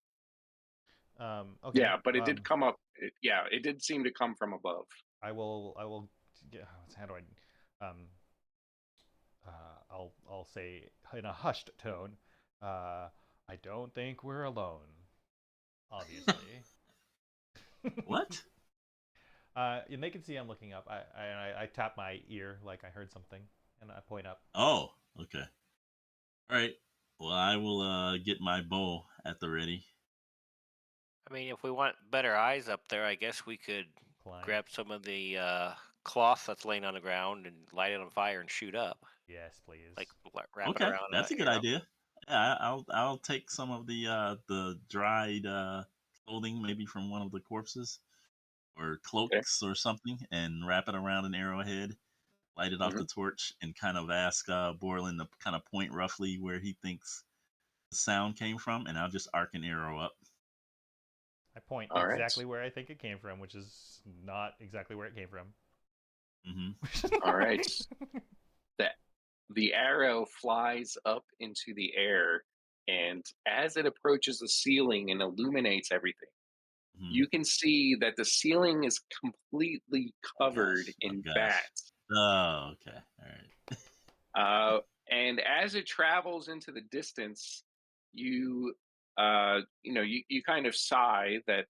Okay. yeah, but it did come up. Yeah, it did seem to come from above. I will. I will. Yeah, how do I? I'll say in a hushed tone. I don't think we're alone. Obviously. What? And they can see I'm looking up. I tap my ear like I heard something, and I point up. Oh, okay. All right. Well, I will get my bow at the ready. I mean, if we want better eyes up there, I guess we could Climb. grab some of the cloth that's laying on the ground and light it on fire and shoot up. Yes, please. Like wrap it Okay, around that's a good arrow. idea. Yeah, I'll take some of the dried clothing, maybe from one of the corpses, or cloaks or something, and wrap it around an arrowhead. Light it off the torch, and kind of ask Borland to kind of point roughly where he thinks the sound came from, and I'll just arc an arrow up. I point All right. exactly where I think it came from, which is not exactly where it came from. All right. The arrow flies up into the air, and as it approaches the ceiling and illuminates everything, you can see that the ceiling is completely covered in bats. Oh, okay. All right. And as it travels into the distance, you kind of sigh that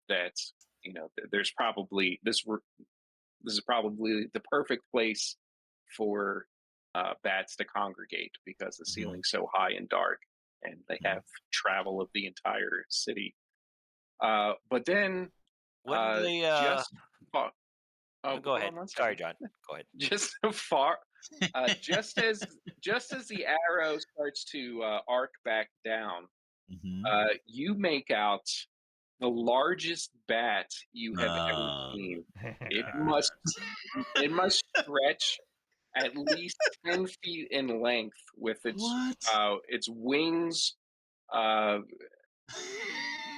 that there's probably this is probably the perfect place for bats to congregate because the ceiling's so high and dark, and they have travel of the entire city. But then, Wouldn't they? just far, Go ahead. Sorry, John. Go ahead. just far, just as the arrow starts to arc back down, you make out the largest bat you have ever seen. It must stretch at least 10 feet in length with its wings.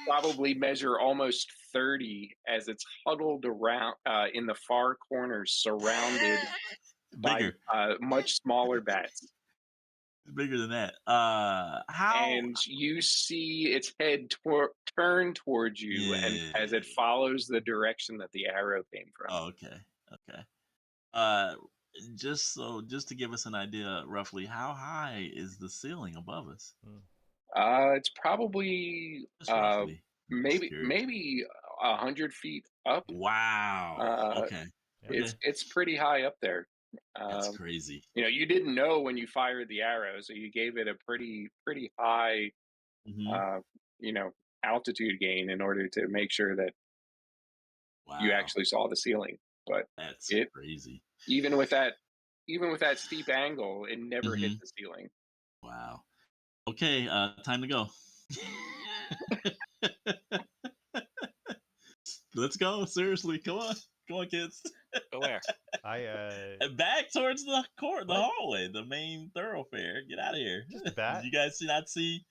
Probably measure almost 30 as it's huddled around in the far corners, surrounded by much smaller bats. Bigger than that. And you see its head turn towards you, and as it follows the direction that the arrow came from. Oh, okay. Just to give us an idea, roughly, how high is the ceiling above us? It's probably Just roughly. maybe 100 feet up. Wow. Okay. It's pretty high up there. That's crazy. You didn't know when you fired the arrow, so you gave it a pretty high, altitude gain in order to make sure that you actually saw the ceiling. But that's crazy. Even with that steep angle, it never hit the ceiling. Wow. Okay, time to go. Let's go. Seriously, come on, kids. Go where? Back towards the hallway, the main thoroughfare. Get out of here. Just a bat. Did you guys not see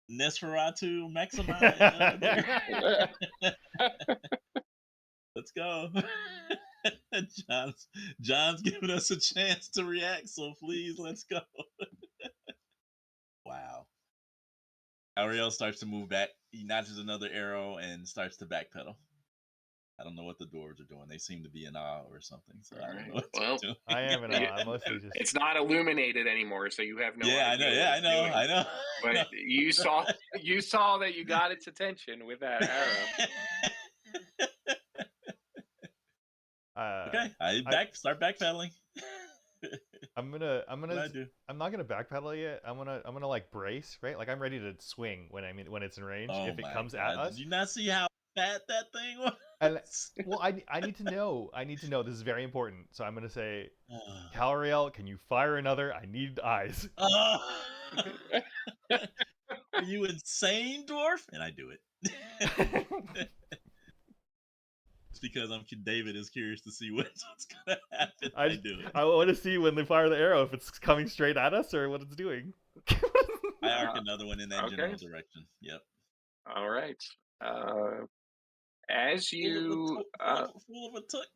Nesferatu Maxima there? Let's go. John's giving us a chance to react, so please, let's go. Wow. Ariel starts to move back. He notches another arrow and starts to backpedal. I don't know what the dwarves are doing. They seem to be in awe or something. So I don't know what they're doing. I am in awe. I'm mostly just. It's not illuminated anymore, so you have no idea. I know. But you saw that you got its attention with that arrow. Okay, start backpedaling. I'm not gonna backpedal yet. I'm gonna like brace, right? Like I'm ready to swing when it's in range. If it comes at us. Did you not see how fat that thing was? Well, I need to know. This is very important. So I'm gonna say, Calriel, can you fire another? I need eyes. Are you insane, dwarf? And I do it. It's because David is curious to see what's gonna happen. I do it. I want to see when they fire the arrow if it's coming straight at us or what it's doing. I arc another one in that general direction. Yep. All right. As you full of a took.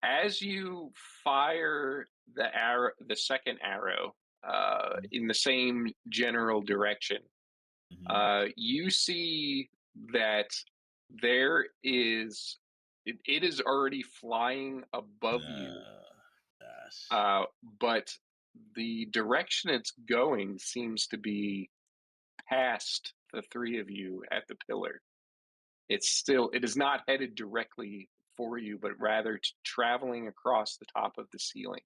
As you fire the second arrow in the same general direction, you see that it is already flying above you. But the direction it's going seems to be past the three of you at the pillar, it is not headed directly for you, but rather traveling across the top of the ceiling.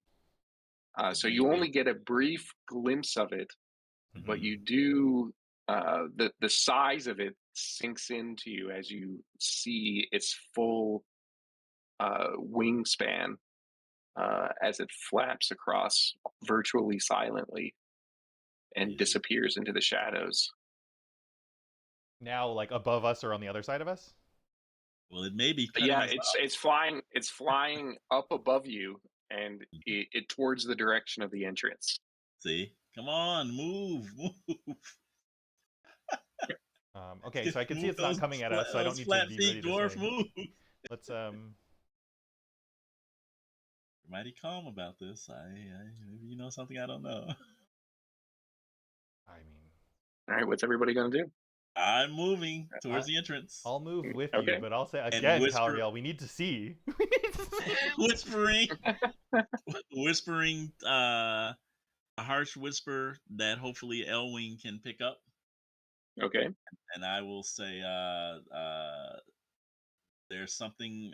So you only get a brief glimpse of it, but you do the size of it sinks into you as you see its full wingspan as it flaps across virtually silently and disappears into the shadows. Now, like above us or on the other side of us? Well, it may be cutting Yeah, us it's flying. It's flying up above you and it towards the direction of the entrance. See, come on, move. Okay, so I can see Move it's not coming at us, so I don't those need to flat be feet, ready to dwarf. say. Move. Let's You're mighty calm about this. Maybe you know something I don't know. I mean, All right, what's everybody gonna do? I'm moving towards the entrance. I'll move with Okay. you, but I'll say And again, whisper- Calriel, we need to see. whispering a harsh whisper that hopefully Elwing can pick up. Okay. And I will say there's something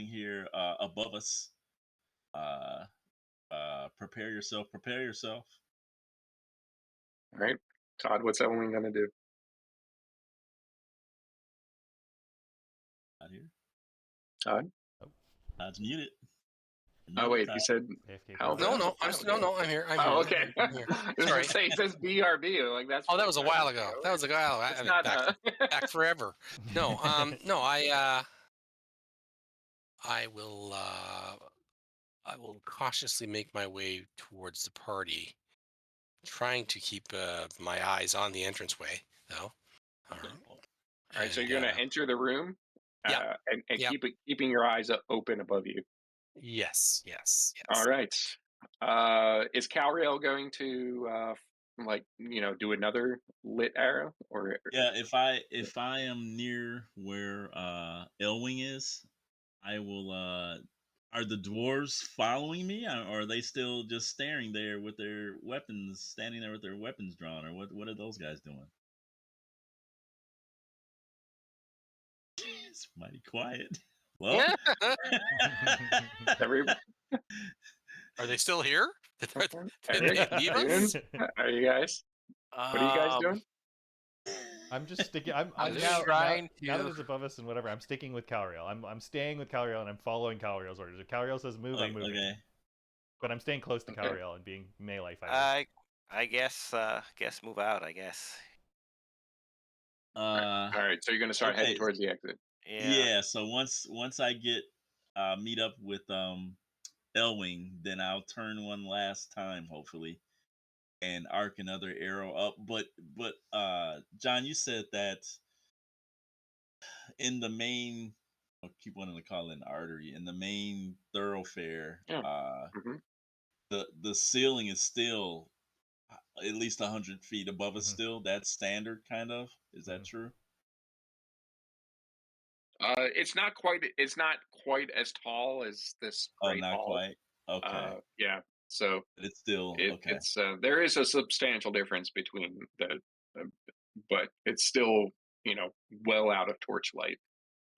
here above us. Prepare yourself. All right, Todd, what's Evelyn gonna do? Out here. Todd? Todd's muted. Oh wait, you said AFK. how? No, I'm here. Oh, okay. I'm here. Sorry. Sorry. It says BRB. Like that's. Oh, that was a while ago. That was a while ago. It's I mean, not. back forever. No, no, I will cautiously make my way towards the party, trying to keep my eyes on the entranceway, though. All right, so you're gonna enter the room, Yeah. and Yep. keeping your eyes open above you. Yes. All right. Is Calriel going to do another lit arrow or? Yeah, if I am near where Elwing is, I will. Are the dwarves following me, or are they still just staring there with their weapons, standing there with their weapons drawn, or what are those guys doing? It's mighty quiet. Well, Are they still here? Did Eric, they leave us? Are you guys? What are you guys doing? I'm just sticking. I'm just now trying that to- it's above us and whatever. I'm sticking with Calriel. I'm staying with Calriel and I'm following Calriel's orders. If Calriel says move, I'm moving. Okay. But I'm staying close to Okay. Calriel and being melee fighter. I guess move out. I guess. All right, so you're gonna start heading towards the exit. Yeah. So once I get meet up with Elwing, then I'll turn one last time, hopefully, and arc another arrow up. But John, you said that in the main, I keep wanting to call it an artery, in the main thoroughfare, the ceiling is still at least 100 feet above us. Still, that's standard, kind of. Is that true? It's not quite as tall as this great not hall. quite. Okay. Yeah. So but it's still okay. It's there is a substantial difference between but it's still well out of torchlight.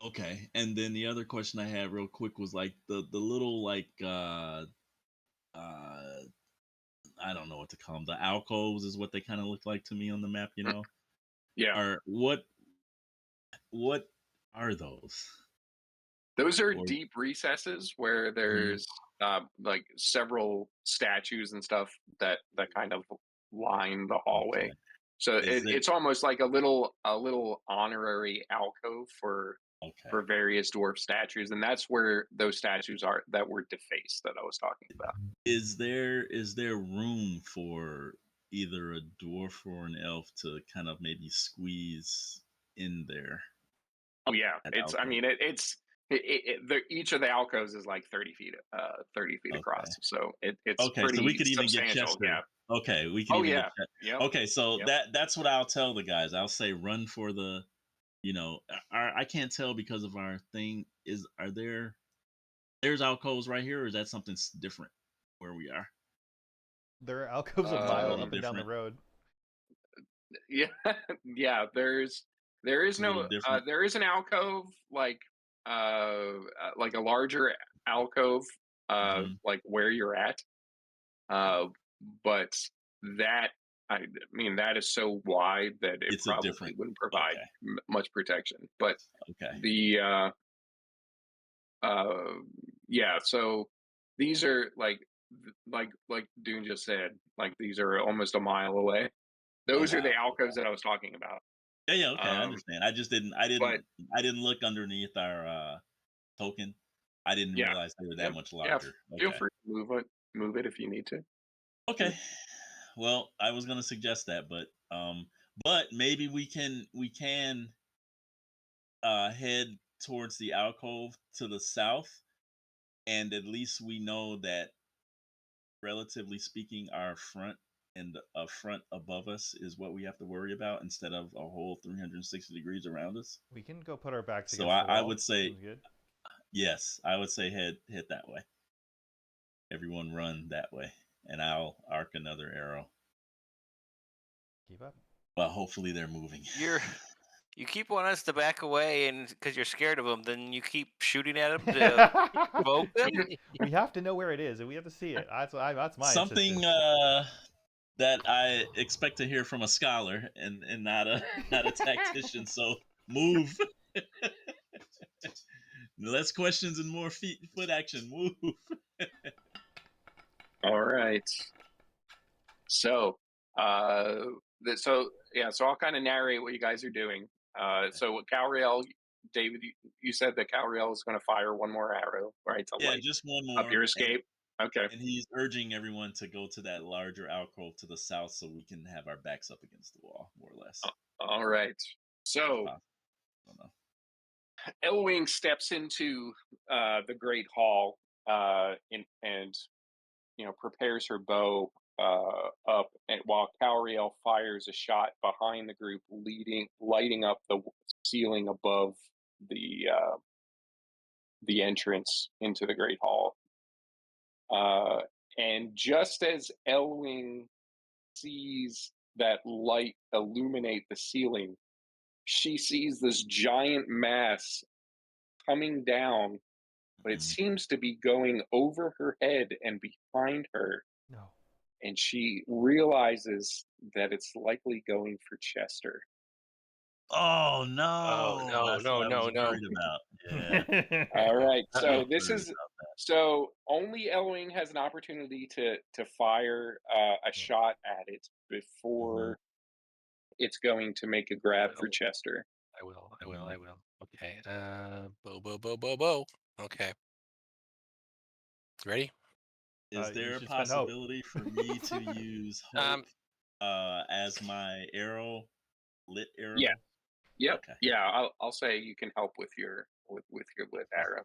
Okay, and then the other question I had real quick was like the little like I don't know what to call them. The alcoves is what they kind of look like to me on the map. Yeah. Are what are those? Those are deep recesses where there's like several statues and stuff that kind of line the hallway. Okay. So it's almost like a little honorary alcove for various dwarf statues, and that's where those statues are that were defaced that I was talking about. Is there room for either a dwarf or an elf to kind of maybe squeeze in there? Oh yeah, each of the alcoves is like 30 feet across, so it's okay. pretty So we could even substantial. get Chester. Yeah. Okay, we can. Get Yep. Okay, so that's what I'll tell the guys. I'll say run for the. I can't tell because of our thing. There's alcoves right here, or is that something different where we are? There are alcoves a mile up and down the road. Yeah, yeah. There is It's a little no different. there is an alcove like a larger alcove Mhm. like where you're at, uh, but that I mean that is so wide that it It's a probably different. wouldn't provide Okay. much protection. But Okay. the uh yeah, so these are like Doon just said, like these are almost a mile away. Oh Those are wow. the alcoves that I was talking about. Yeah. Yeah. Okay. I Um, understand. I just didn't. I but didn't. I didn't look underneath our token. I didn't yeah, realize they were that yep, much yeah. larger. Feel Okay. free to move it if you need to. Okay. Well, I was gonna suggest that, but maybe we can head towards the alcove to the south, and at least we know that, relatively speaking, our front and a front above us is what we have to worry about instead of a whole 360 degrees around us. We can go put our backs So against the I wall. would say Sounds good. yes. I would say head that way. Everyone run that way, and I'll arc another arrow. Keep up. Well, hopefully they're moving. You keep wanting us to back away, and because you're scared of them, then you keep shooting at them to provoke them. We have to know where it is, and we have to see it. That's my Something insistence. that I expect to hear from a scholar and not a not a tactician. So move. Less questions and more foot action. Move. All right. So, so yeah, so I'll kind of narrate what you guys are doing. So what Calriel, David, you said that Calriel is going to fire one more arrow, right, to Yeah, light just one up more, your and escape. Okay. and he's urging everyone to go to that larger alcove to the south so we can have our backs up against the wall, more or less, All right. if So possible. I don't know. Elwing steps into the great hall and prepares her bow up, and while Calriel fires a shot behind the group, lighting up the ceiling above the uh, the entrance into the great hall. Uh, and just as Elwing sees that light illuminate the ceiling, she sees this giant mass coming down, but it Mhm. seems to be going over her head and behind her. No. And she realizes that it's likely going for Chester. Oh Oh no, no, that's no, what I was no, no. worried about. Yeah, All right, I was so this worried is about that. so only Elwing has an opportunity to fire a Yeah. shot at it before it's going to make a grab for Well, Chester. I will. I will. Mhm. I will. Okay. Bow, bow, bow, bow, bow. Okay. Ready? Is You there a should spend hope. possibility for me to use Um. hope as my arrow, lit Yeah, arrow? yep, Okay. yeah. I'll say you can help with your lit arrow.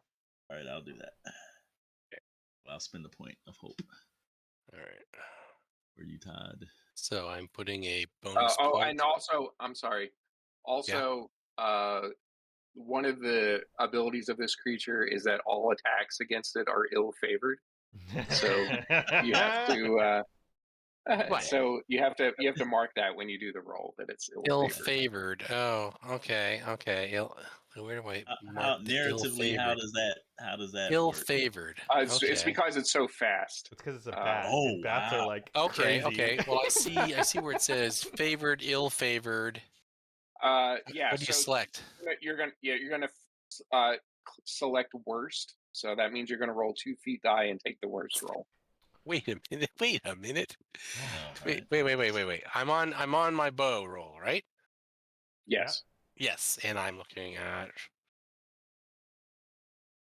All right, I'll do that. Okay. I'll spend the point of hope All right. for you, Todd. So I'm putting a bonus Oh, point. and also, I'm sorry. Yeah. Also, one of the abilities of this creature is that all attacks against it are ill favored. So you have to What? you have to mark that when you do the roll that it's ill Ill favored. favored. Oh, okay. Okay. Where do I mark How the ill narratively? favored? How does that Ill work? favored. It's Okay. because it's so fast. It's because it's a bat, Oh and bats are wow! like Okay. crazy. Okay. Well, I see where it says favored, ill favored. Yeah. What do you So select? you're gonna select worst. So that means you're gonna roll 2 feet die and take the worst roll. Wait a minute. Wait a minute. All Wait. right. Wait. I'm on my bow roll, right? Yeah. Yes. Yes. And I'm looking at.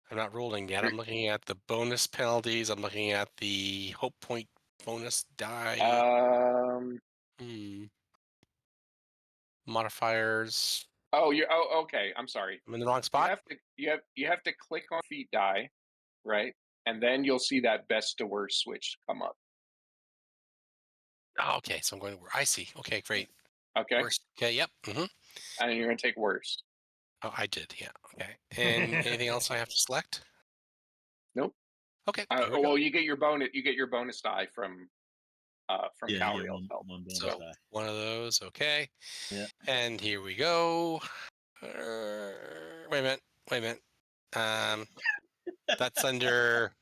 I'm not rolling yet. You're- I'm looking at the bonus penalties. I'm looking at the hope point bonus die. Um. Hmm. Modifiers. Oh, you're. Oh, okay. I'm sorry. I'm in the wrong spot. You have to click on feet die, right? And then you'll see that best to worst switch come up. Oh, okay, so I'm going to. I see. Okay, great. Okay. Worst. Okay. Yep. And you're gonna take worst. Oh, I did. Yeah. Okay. And anything else I have to select? Nope. Okay. Here we go. Well, you get your bonus. You get your bonus die from from Yeah, you get Calriel's help. one bonus So die. One of those, okay. Yeah. And here we go. Wait a minute. That's under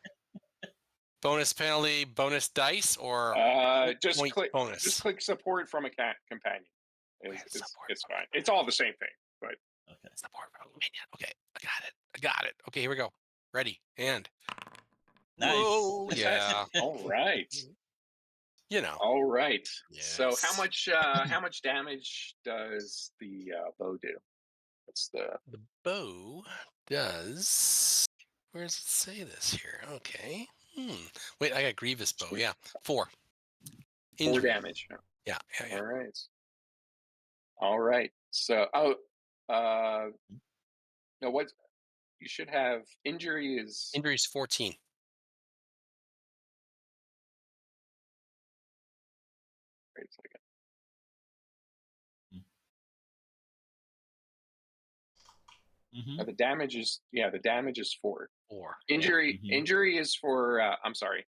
bonus penalty, bonus dice, or just point click bonus. support from a companion. Okay, It's support it's from a fine. It's all the same thing, but Okay. Support from a companion. Okay, I got it. Okay, here we go. Ready and Nice. whoa, yeah. all right. You know. All right. So Yes. how much damage does the bow do? What's the The bow does. Where does it say this here? Okay. Wait, I got Grievous bow. Yeah, 4. 4 Injury. damage? Yeah. All right. All right. So no, what you should have injury is Injury's 14. wait a second. Mm-hmm. The damage is the damage is 4. 4. Injury Yeah. injury is for I'm sorry.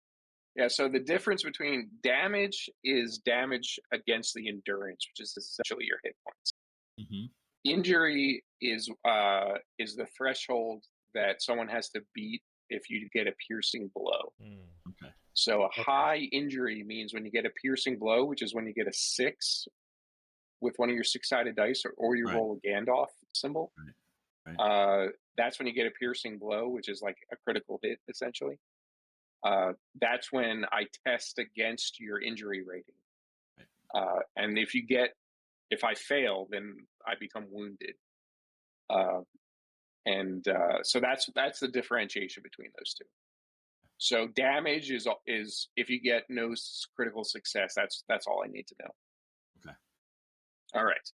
Yeah, so the difference between damage is damage against the endurance, which is essentially your hit points. Mm-hmm. Injury is the threshold that someone has to beat if you get a piercing blow. Okay. So a high injury means when you get a piercing blow, which is when you get a 6 with one of your 6-sided dice, or you Right. roll a Gandalf symbol. Right. That's when you get a piercing blow, which is like a critical hit, essentially. That's when I test against your injury rating. And if I fail, then I become wounded. So that's the differentiation between those two. So damage is if you get no critical success, that's all I need to know. Okay. All right.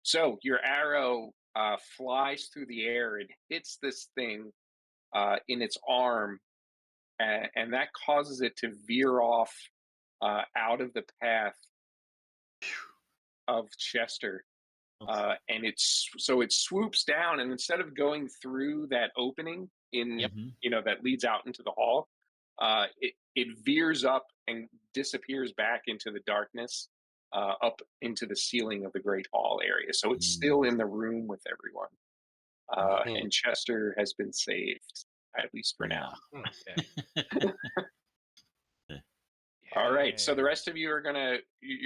So your arrow flies through the air and hits this thing in its arm, and that causes it to veer off out of the path of Chester. And it swoops down, and instead of going through that opening that leads out into the hall, it veers up and disappears back into the darkness, up into the ceiling of the great hall area. So it's still in the room with everyone, and Chester has been saved, at least for now. Okay. All right, so the rest of you you're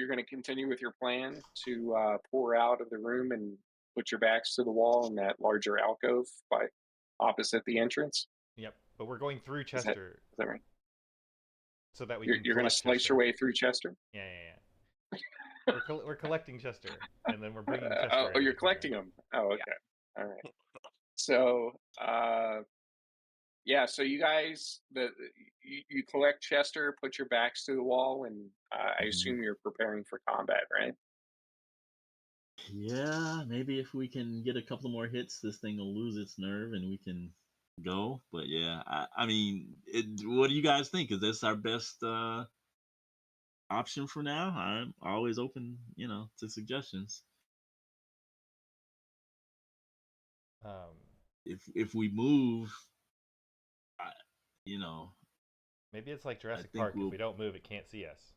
gonna continue with your plan to pour out of the room and put your backs to the wall in that larger alcove opposite the entrance. Yep, but we're going through Is Chester that right? so that we You're can gonna collect slice Chester. your way through Chester. Yeah. We're collecting Chester, and then we're bringing Chester. Oh, you're collecting them. Oh, okay. Yeah. All right. So, yeah. So you guys, you collect Chester, put your backs to the wall, and I assume you're preparing for combat, right? Yeah, maybe if we can get a couple more hits, this thing will lose its nerve and we can go. But yeah, I mean, what do you guys think? Is this our best option for now? I'm always open, to suggestions. If we move, maybe it's like Jurassic think Park. If we don't move, it can't see us.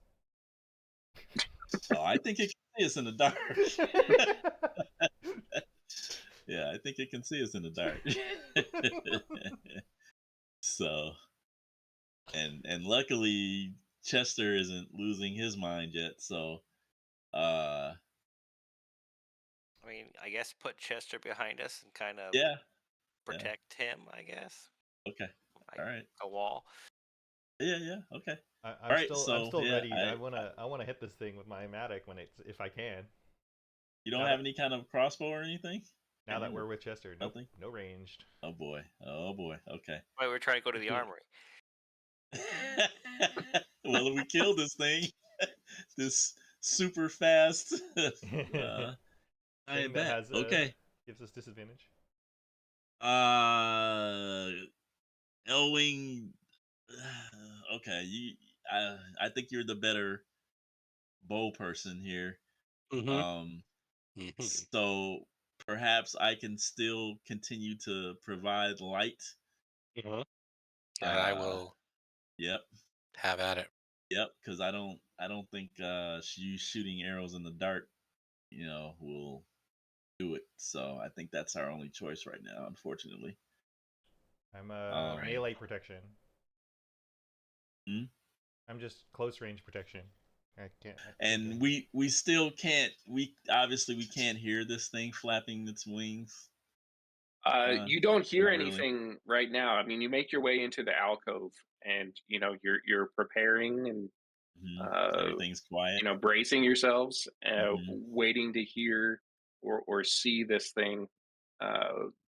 Oh, I think it can see us in the dark. Yeah, I think it can see us in the dark. So, and luckily Chester isn't losing his mind yet. So, I mean, I guess put Chester behind us and kind of protect him, I guess. Okay. Like all right. a wall. Yeah. Okay. I'm still ready. I wanna hit this thing with my Matic if I can. You don't have any kind of crossbow or anything? Now that we're with Chester, nothing. No ranged. Oh boy. Okay. Wait, we're trying to go to the armory. Well, if we kill this thing, this super fast. I bet. Has, okay. Gives us disadvantage. Elwing. Okay. I think you're the better bow person here. So perhaps I can still continue to provide light. And I will. Yep. Have at it. Yep, because I don't I don't think you shooting arrows in the dark, will do it. So I think that's our only choice right now, unfortunately. I'm Right. melee protection. Hmm? I'm just close range protection. I can't. And we still can't. We can't hear this thing flapping its wings. You don't hear Not really. anything right now. I mean, you make your way into the alcove, and you're preparing and Everything's quiet. bracing yourselves, Mhm. waiting to hear or see this thing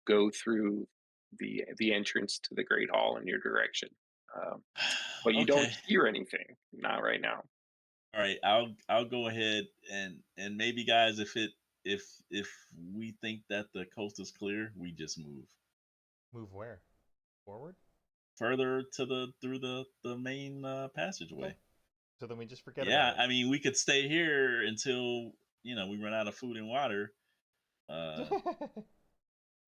go through the entrance to the Great Hall in your direction. But you don't Okay. hear anything, not right now. All right. I'll go ahead and maybe, guys, if we think that the coast is clear, we just move Move where? Forward? further through the main passageway. Okay. So then we just forget Yeah, about it. I mean, we could stay here until we run out of food and water. You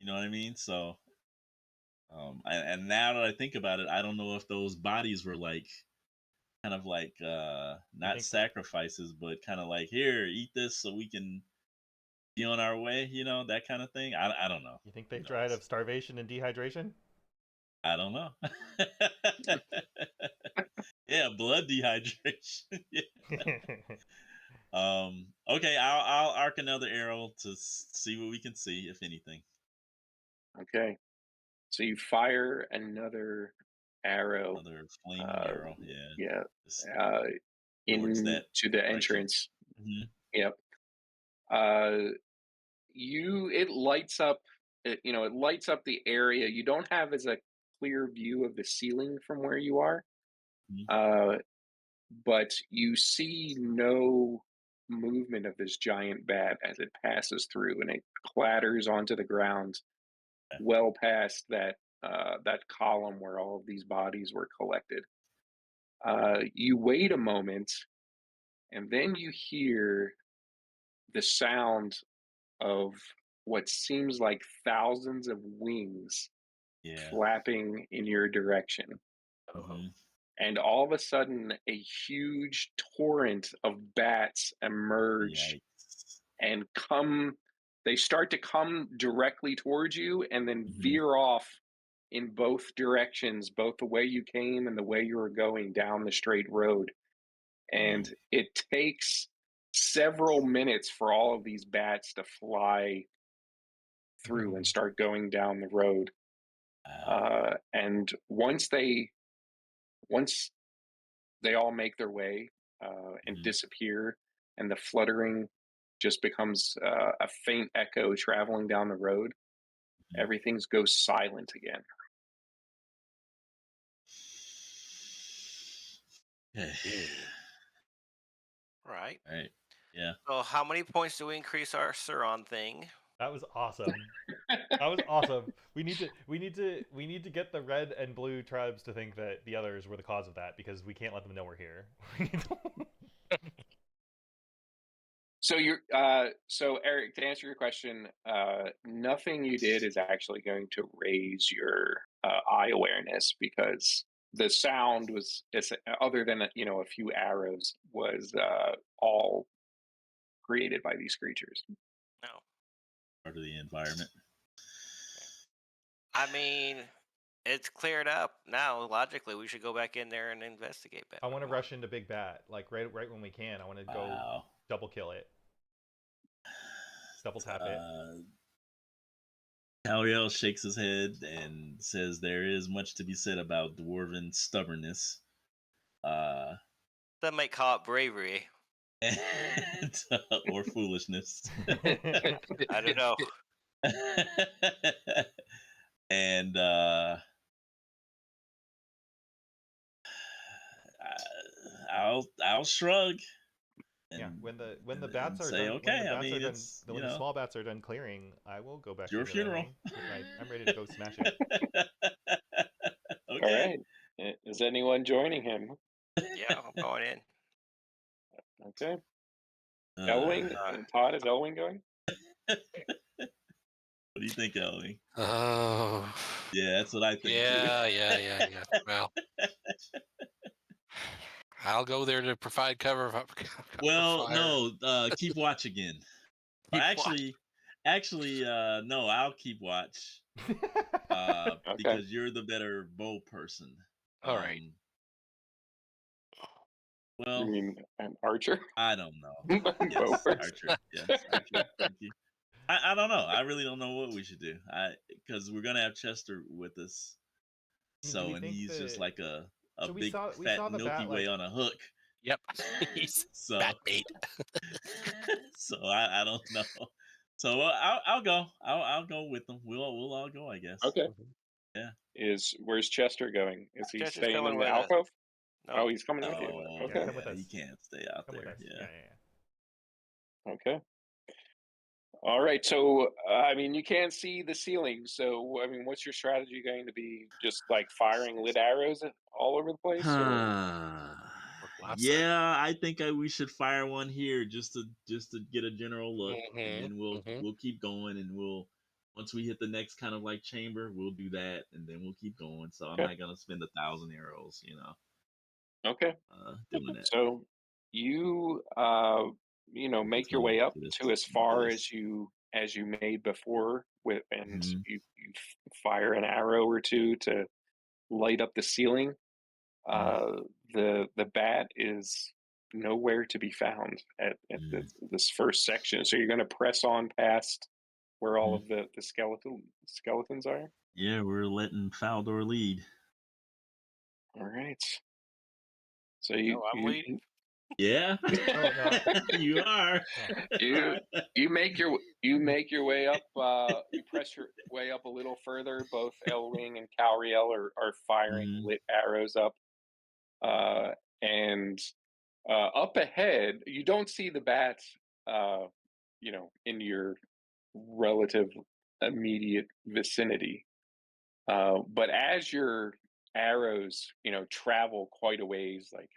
know what I mean? So, and now that I think about it, I don't know if those bodies were like kind of like not think- sacrifices, but kind of like, here, eat this so we can be on our way. That kind of thing. I don't know. You think they've died of starvation and dehydration? I don't know. Yeah, blood dehydration. Yeah. Okay, I'll arc another arrow to see what we can see, if anything. Okay. So you fire another arrow. Another flaming arrow. Yeah. Yeah. Just towards that Into the direction. entrance. Mhm. Yep. It lights up. It lights up the area. You don't have as a clear view of the ceiling from where you are, Mhm. but you see no movement of this giant bat as it passes through, and it clatters onto the ground, Okay. well past that column where all of these bodies were collected. You wait a moment, and then you hear the sound of what seems like thousands of wings Yeah. flapping in your direction. Mhm. And all of a sudden, a huge torrent of bats emerge Yikes. and they start to come directly towards you and then Mhm. veer off in both directions, both the way you came and the way you were going down the straight road. And it takes several minutes for all of these bats to fly through and start going down the road. And once they all make their way and Mhm. disappear, and the fluttering just becomes a faint echo traveling down the road, Mhm. everything goes silent again. Okay. Right. All right. Yeah. So how many points do we increase our Sauron thing? That was awesome. That was awesome. We need to get the red and blue tribes to think that the others were the cause of that, because we can't let them know we're here. So Eric, to answer your question, nothing you did is actually going to raise your eye awareness, because the sound was, other than a few arrows, was all created by these creatures. No. Part of the environment. I mean, it's cleared up now. Logically, we should go back in there and investigate better. I want to rush into Big Bat, like right when we can. I want to go Wow. double kill it, double tap it. Caliel shakes his head and says there is much to be said about dwarven stubbornness. That might call it bravery. And, or foolishness. I don't know. And I'll shrug. And, Yeah, when the bats are say, done, okay. I mean, it's when the small bats are done clearing, I will go back your into the funeral. ring. I'm ready to go smash it. All Okay. right. Is anyone joining him? Yeah, I'm going in. Okay. Uh, Elwing, Todd, is Elwing going? What do you think, Ellie? Oh. Yeah, that's what I think too. Yeah. Well, I'll go there to provide cover. Well, fire. no, keep watch again. Keep watch. Actually, no, I'll keep watch. Okay. Because you're the better bow person. All right. You Well, mean an archer? I don't know. Bow Yes, person. Archer. Yes, Archer. Thank you. I don't know. I really don't know what we should do. Because we're gonna have Chester with us. I mean, do we And think he's just the like a so we big saw fat the Milky bat Way like on a hook. Yep. He's So bat bait. so I don't know. So I'll go. I'll go with them. We'll all go, I guess. Okay. Yeah. Where's Chester going? Is he Chester's staying coming in the with us. alcove? No. Oh, he's coming with you. Oh, Okay. come with us. he can't stay out Come with there. us. Yeah. Yeah. Okay. All right. So, I mean, you can't see the ceiling. So, I mean, what's your strategy going to be? Just like firing lit arrows all over the place, or? Lots of- Yeah, I think we should fire one here just to get a general look, and Mhm, then we'll mhm. we'll keep going, and once we hit the next kind of like chamber, we'll do that, and then we'll keep going. So I'm Okay. not gonna spend 1,000 arrows, Okay. doing that. So, you make your So way up to this, to as do far this. as you made before, and Mhm, fire an arrow or two to light up the ceiling. mhm, The bat is nowhere to be found at mhm, this first section. So you're going to press on past where all mhm. of the skeletons are. Yeah, we're letting Faldor lead. All right. So Oh, I'm leading. Yeah, Oh no. you are. you you make your way up. You press your way up a little further. Both Elwing and Calriel are firing Mhm, lit arrows up, and up ahead you don't see the bats. In your relative immediate vicinity. But as your arrows, travel quite a ways, like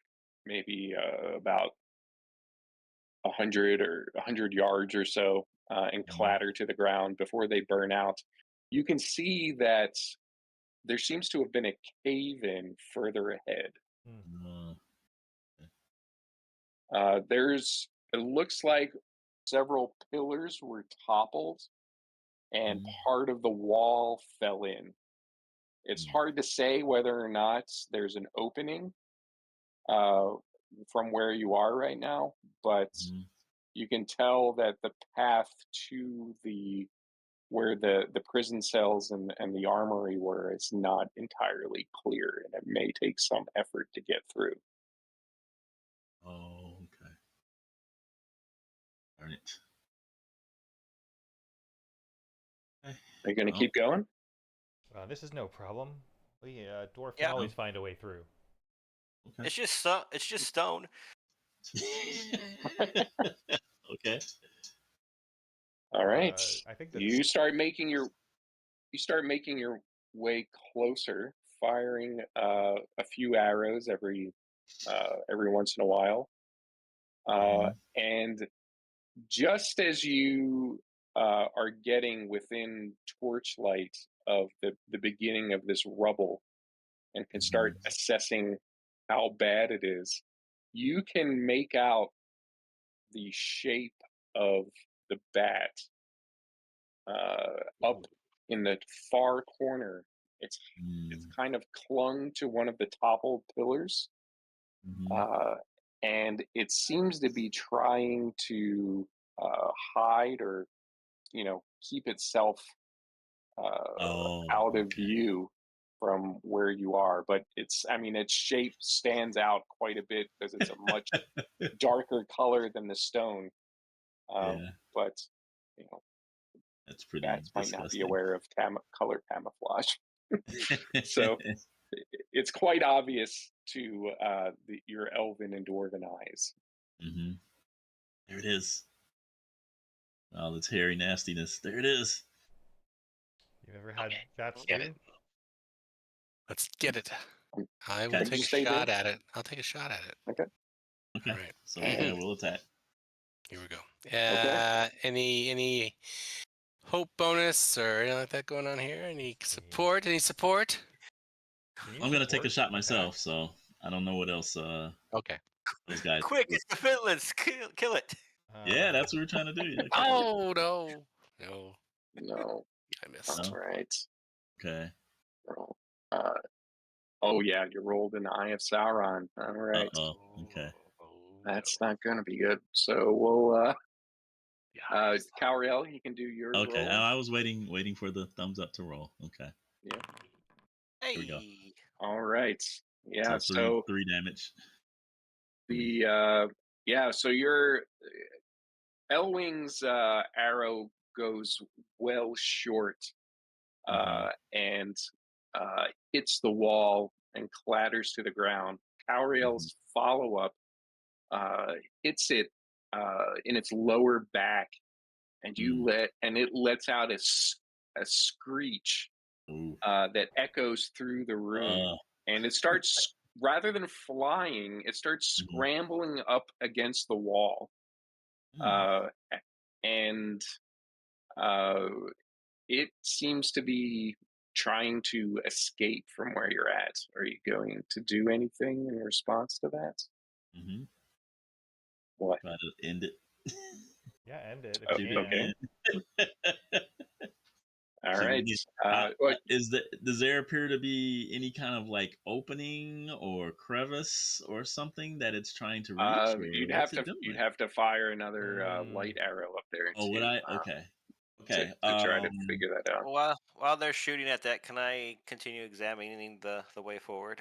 maybe about 100 yards or so, and mhm. clatter to the ground before they burn out, you can see that there seems to have been a cave in further ahead. Hmm. Uh, It looks like several pillars were toppled and mhm, part of the wall fell in. It's mhm, hard to say whether or not there's an opening uh, from where you are right now, but mhm. you can tell that the path to the where the prison cells and the armory were is not entirely clear, and it may take some effort to get through. Oh, okay. Darn it. Okay. Are you going to Well, keep going? This is no problem. We dwarf can Yeah. always find a way through. okay. It's just stone. Okay. All right, I think you that's start making your way closer, firing a few arrows every once in a while. And just as you are getting within torchlight of the beginning of this rubble and can start Mhm, assessing how bad it is, you can make out the shape of the bat up in the far corner. It's mhm, kind of clung to one of the toppled pillars, mhm. uh, and it seems to be trying to hide or keep itself Oh, out of okay. view from where you are. But its shape stands out quite a bit because it's a much darker color than the stone. Yeah, But you know, that's pretty bats might not be disgusting. aware of color camouflage, so it's quite obvious to your elven and dwarven eyes. hmm There it is. All its hairy nastiness. There it is. you've ever had Okay. bats Get it. too? Let's get it. Um, I will Okay. What did take you a say, Dave? shot at it. I'll take a shot at it. Okay. All Okay. right. So yeah, we'll attack. Here we go. Okay. Any hope bonus or anything like that going on here? Any support? Any support? Can you I'm gonna take a support shot attack? myself, so I don't know what else Okay. those guys. Quick, it's the Finlands. Kill it. Yeah, that's what we're trying to do. Yeah, Oh no. No. No. I missed. All No. right. Okay. Roll. Oh yeah, you rolled an Eye of Sauron. All right. Okay. That's not gonna be good. So we'll Yes. Calriel, you can do your Okay. roll. I was waiting for the thumbs up to roll. Okay. Yeah. Hey. we go. All right. Yeah. So three damage. So your Elwing's arrow goes well short and hits the wall and clatters to the ground. Cauriel's follow up hits it in its lower back, and it lets out a screech that echoes through the room, and it starts rather than flying, it starts scrambling up against the wall, and it seems to be trying to escape from where you're at. Are you going to do anything in response to that? Mm-hmm. What? Try to end it. Yeah, end it if you Okay. can. All right. Does there appear to be any kind of like opening or crevice or something that it's trying to reach? Or You'd what's have it to doing? fire another light arrow up there Oh, would I? Okay. Okay. to try to figure that out. While they're shooting at that, can I continue examining the way forward?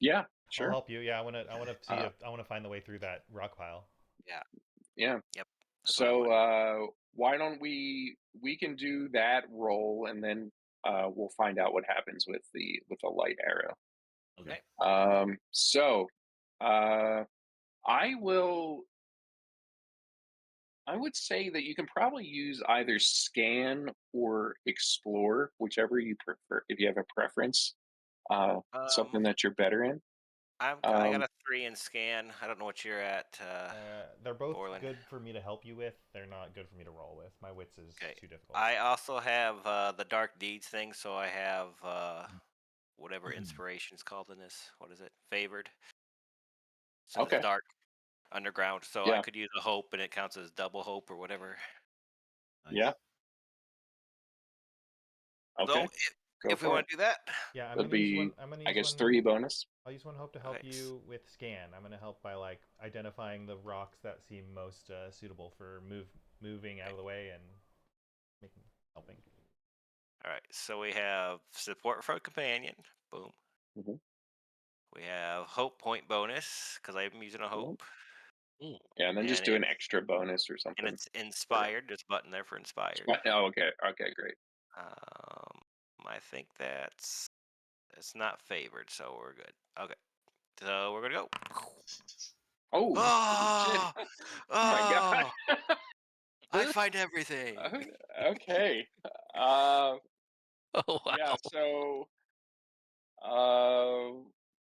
Yeah, I'll sure. help you. Yeah, I want to see if I want to find the way through that rock pile. Yeah. Yeah. Yep. So why don't we can do that roll, and then we'll find out what happens with the light arrow. Okay. So I would say that you can probably use either scan or explore, whichever you prefer. If you have a preference, something that you're better in. I got a 3 in scan. I don't know what you're at. They're both Borland. good for me to help you with. They're not good for me to roll with. My wits is too difficult. I also have the dark deeds thing, so I have whatever inspiration's called in this. What is it? Favored. So Okay. it's dark underground. So I could use a hope, and it counts as double hope or whatever. Nice. Yeah. Okay. So if we want to do that, yeah, I'm That'd gonna use be, one. I'm gonna use I guess, one, 3 bonus. I'll use one hope to help you with scan. I'm gonna help by like identifying the rocks that seem most suitable for moving out of the way and helping. all right. So we have support for a companion. Boom. Mm-hmm. We have hope point bonus because I'm using a hope. Yeah, and then just do an extra bonus or something. And it's inspired. There's a button there for inspired. Oh, okay. Okay, great. I think it's not favored, so we're good. Okay, so we're gonna go. Oh, shit. Oh my god. I find everything. Okay. Oh wow. Yeah, so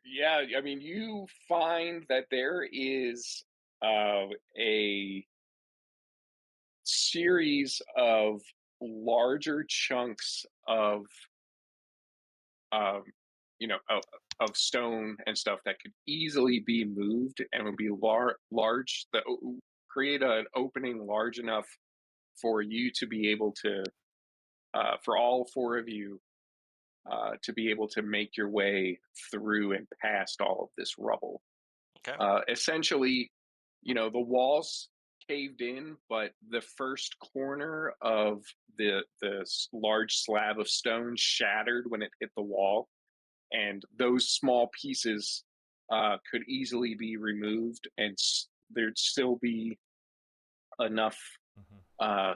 yeah, I mean, you find that there is a series of larger chunks of um, of stone and stuff that could easily be moved and would be large that create an opening large enough for you to be able to for all 4 of you to be able to make your way through and past all of this rubble. Okay. Essentially, the walls caved in, but the first corner of the large slab of stone shattered when it hit the wall, and those small pieces could easily be removed, and there'd still be enough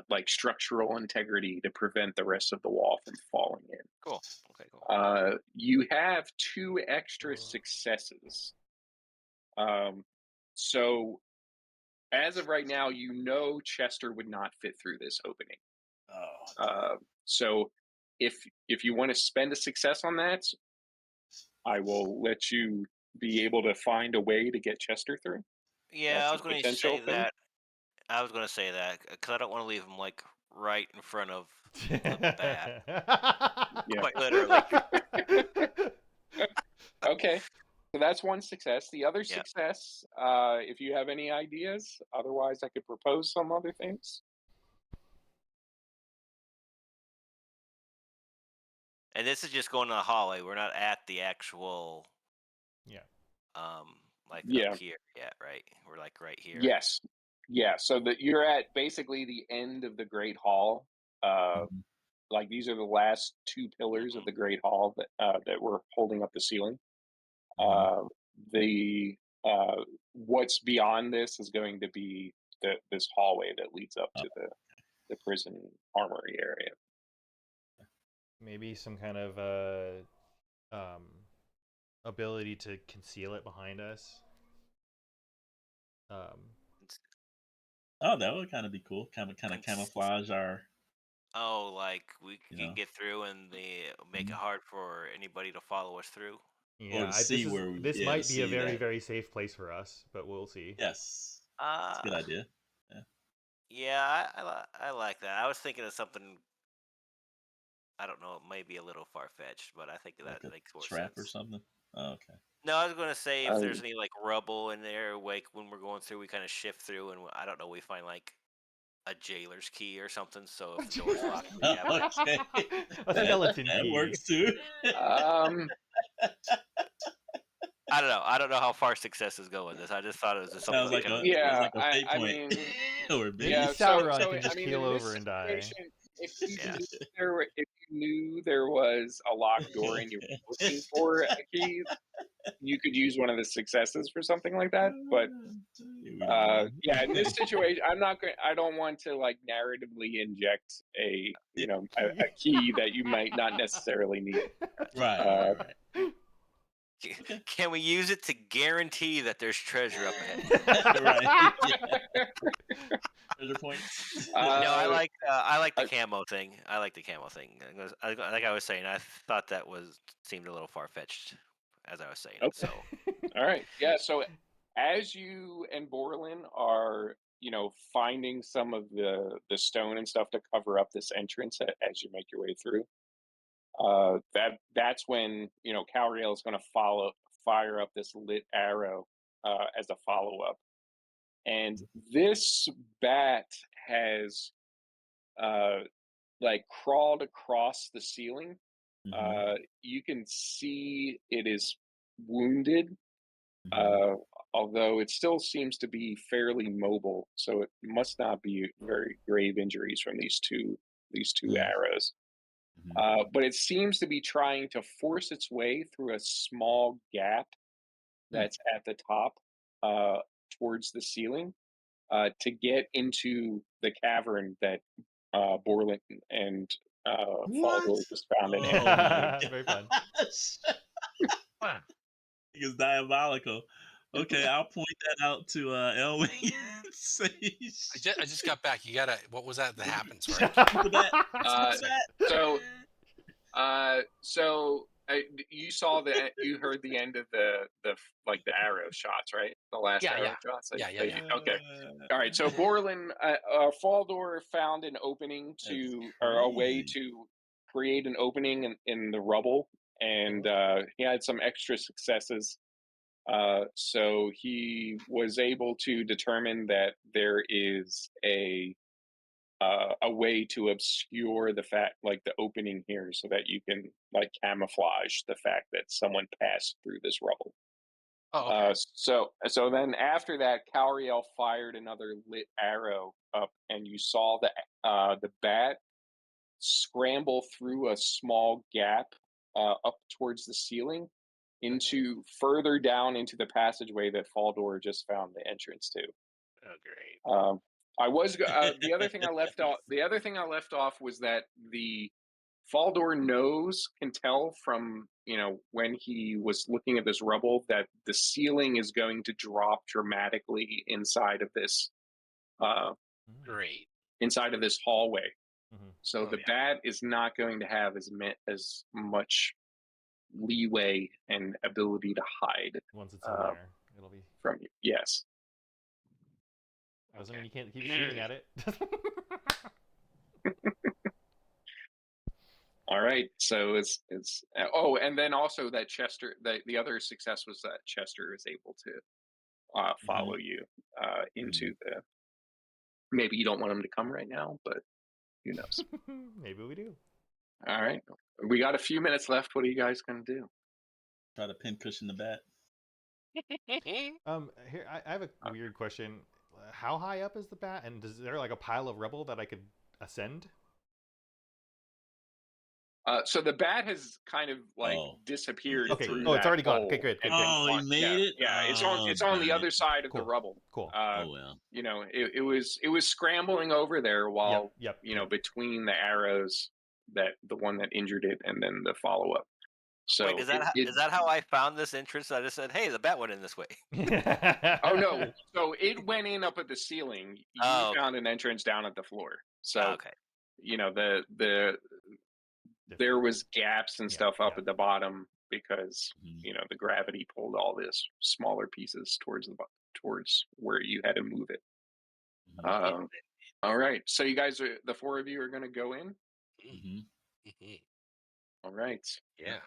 like structural integrity to prevent the rest of the wall from falling in. Cool. Okay, cool. You have 2 extra successes. So as of right now, Chester would not fit through this opening. So if you want to spend a success on that, I will let you be able to find a way to get Chester through. Yeah, That's I a was going to potential say thing. that. I was going to say that because I don't want to leave him like right in front of the bat. Yeah. Quite literally. Okay. that's one success. The other Yeah. success, if you have any ideas, otherwise I could propose some other things. And this is just going to the hallway. We're not at the actual, Yeah. like Yeah. up here yet, right? We're like right here. Yes. Yeah. So that you're at basically the end of the Great Hall. Mhm. Like these are the last two pillars of the Great Hall that were holding up the ceiling. Mhm. The what's beyond this is going to be this hallway that leads up Oh, to the prison armory area. Maybe some kind of um, ability to conceal it behind us. oh, that would kind of be cool. Kind of Cons- camouflage our, Oh, like we you can know, get through and they make it Mhm. hard for anybody to follow us through. or Yeah, to see this to might be a see very that. very safe place for us, but we'll see. Yes, it's a Uh, good idea. Yeah. yeah, I like that. I was thinking of something. I don't know. It may be a little far fetched, but I think Like that a makes more trap or sense. something. Oh, okay. No, I was going to say if there's Um, any like rubble in there, like when we're going through, we kind of shift through, and I don't know, we find like a jailer's key or something. So if the door's locked, we have like Okay. A skeleton That key. works too. um, I don't know. I don't know how far success is going with this. I just thought it was just something Sounds we like kind of. yeah, a fate I point. mean, Or Maybe yeah. big. Sauron So can I just mean, keel in over this and die. situation, Yeah. if you knew there was a locked door and you were looking for a key, you could use one of the successes for something like that. But We don't know. yeah, in this situation, I'm not going. I don't want to like narratively inject a a key that you might not necessarily need. Uh, Right. Okay. Can we use it to guarantee that there's treasure up ahead? Right. Yeah. Treasure points. No, uh, I like the I- camo thing. I like the camo thing. Like I was saying, I thought that seemed a little far fetched as I was saying it. okay. So All right. Yeah. So as you and Borlin are, finding some of the stone and stuff to cover up this entrance as you make your way through, that's when Calriel is going to fire up this lit arrow as a follow up, and this bat has uh, like crawled across the ceiling. Hmm. You can see it is wounded, Hmm. uh, although it still seems to be fairly mobile. So it must not be very grave injuries from these two arrows. Hmm. But it seems to be trying to force its way through a small gap Hmm. that's at the top uh, towards the ceiling to get into the cavern that Borland and What? Faldor just found an Oh entrance to. my Very fun. gosh. Wow. It's diabolical. Okay, I'll point that out to Elwing and say, I just got back. You gotta. What was that that happened? Sorry. "Stop the bat. Stop Uh, the bat." so you heard the end of the arrow shots, right? The last Yeah, arrow yeah, shots. yeah, yeah, yeah. Okay. All right. So Borland, Faldor found an opening That's or a way crazy. to create an opening in the rubble, and he had some extra successes. So he was able to determine that there is a way to obscure the fact, like the opening here, so that you can like camouflage the fact that someone passed through this rubble. Oh, okay. So then after that, Calriel fired another lit arrow up, and you saw the bat scramble through a small gap up towards the ceiling into further down into the passageway that Faldor just found the entrance to. Oh, great. I was the other thing I left off. The other thing I left off was that the Faldor knows can tell from when he was looking at this rubble that the ceiling is going to drop dramatically uh, Great. inside of this hallway. Mhm. So Oh the yeah. bat is not going to have as much leeway and ability to hide Once it's in uh, there, it'll be. from you. Yes. Doesn't mean you can't keep Okay. shooting at it. All right. So it's oh, and then also that Chester, the other success was that Chester is able to follow you into the. Maybe you don't want him to come right now, but who knows? Maybe we do. All right. We got a few minutes left. What are you guys going to do? Try to pincushion the bat. Here I have a weird question. How high up is the bat, and is there like a pile of rubble that I could ascend? So the bat has kind of like disappeared Okay. through Oh, it's that already gone. hole. Okay, good. Oh, he made it. Yeah, it's on. Oh, It's on the darn other it. side of the Cool. rubble. Cool. Oh well. You know, it was scrambling over there while Yep. between the arrows, that the one that injured it and then the follow up. So Wait, is that how I found this entrance? I just said, "Hey, the bat went in this way." Oh no! So it went in up at the ceiling. You Oh, okay. found an entrance down at the floor. So Okay. There was gaps and stuff up Yep. at the bottom because Mhm. the gravity pulled all this smaller pieces towards where you had to move it. Mhm. All right, so you guys are the four of you are going to go in. Mhm. All right. Yeah.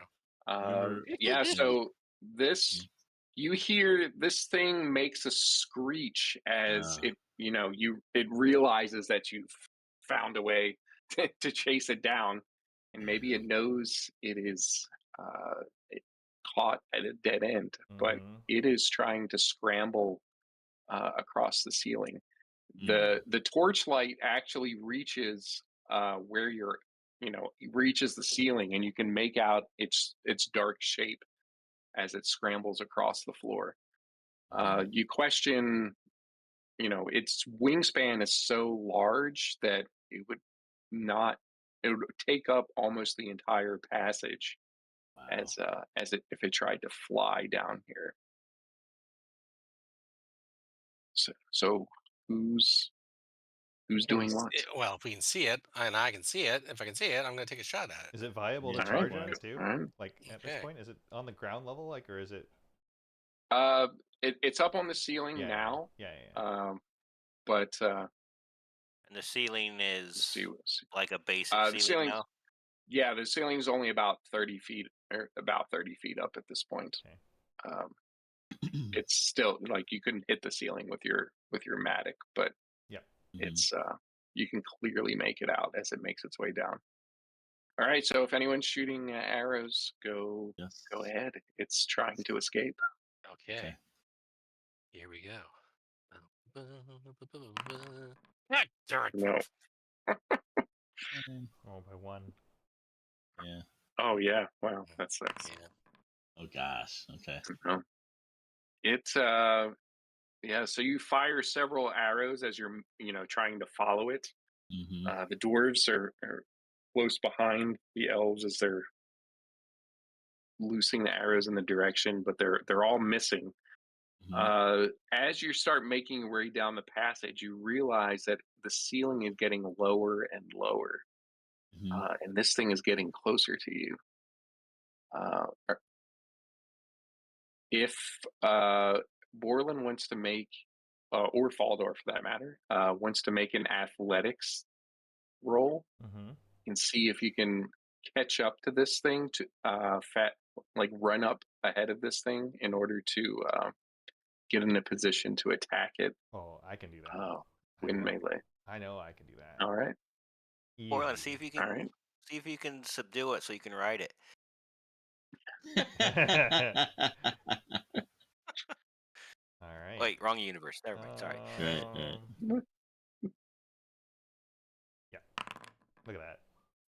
Yeah. So Mhm. you hear this thing makes a screech as Ah. it it realizes that you've found a way to chase it down, and maybe it knows it is it caught at a dead end, but it is trying to scramble across the ceiling. The torchlight actually reaches where you're reaches the ceiling, and you can make out its dark shape as it scrambles across the floor. You question, its wingspan is so large that it would not it would take up almost the entire passage Wow. as it if it tried to fly down here. So who's doing what? Well, if we can see it, and I can see it, if I can see it, I'm going to take a shot at it. Is it viable to Yeah, charge likewise. at it too? All right. Like at this Okay. point, is it on the ground level, like, or is it? It's up on the ceiling now. Yeah. But And the ceiling is see, like a basic the ceiling ceiling. now. Yeah, the ceiling's only about 30 feet, or about 30 feet up at this point. Okay. It's still like you couldn't hit the ceiling with your matic, but Yep. it's you can clearly make it out as it makes its way down. All right, so if anyone's shooting arrows, go Yes. ahead. It's trying to escape. Okay. Here we go. No. Oh, by one. Yeah. Oh yeah. Wow, that sucks. Yeah. Oh gosh. Okay. No. It's yeah. So you fire several arrows as you're trying to follow it. Mm-hmm. The dwarves are close behind the elves as they're loosing the arrows in the direction, but they're all missing. As you start making your way down the passage, you realize that the ceiling is getting lower and lower, and this thing is getting closer to you. If Borland wants to make, or Faldor for that matter, wants to make an athletics roll and see if you can catch up to this thing to run up ahead of this thing in order to get in a position to attack it. Oh, I can do that. Win melee. I know I can do that. All right. Borland, see if you can All right. see if you can subdue it so you can ride it. All right. Wait, wrong universe. Never mind. Sorry. Right. Yeah. Look at that.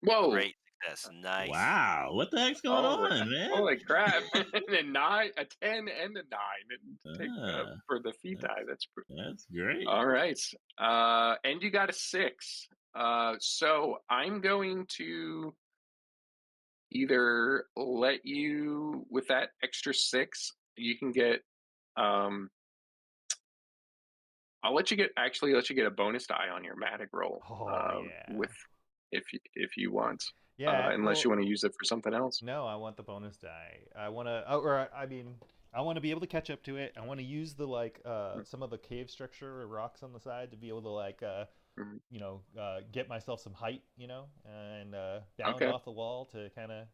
Whoa. Great success. Nice. Wow. What the heck's going on, man? Holy crap. A 10 and a 9 and take, for the feat die. That's great. All right. And you got a 6. So I'm going to either let you, with that extra 6, you can get I'll let you get a bonus die on your matic roll. Oh yeah. With if you want. Yeah. Unless you want to use it for something else. No, I want the bonus die. I want to, I want to be able to catch up to it. I want to use the some of the cave structure or rocks on the side to be able to get myself some height, and bound Okay. off the wall to kind of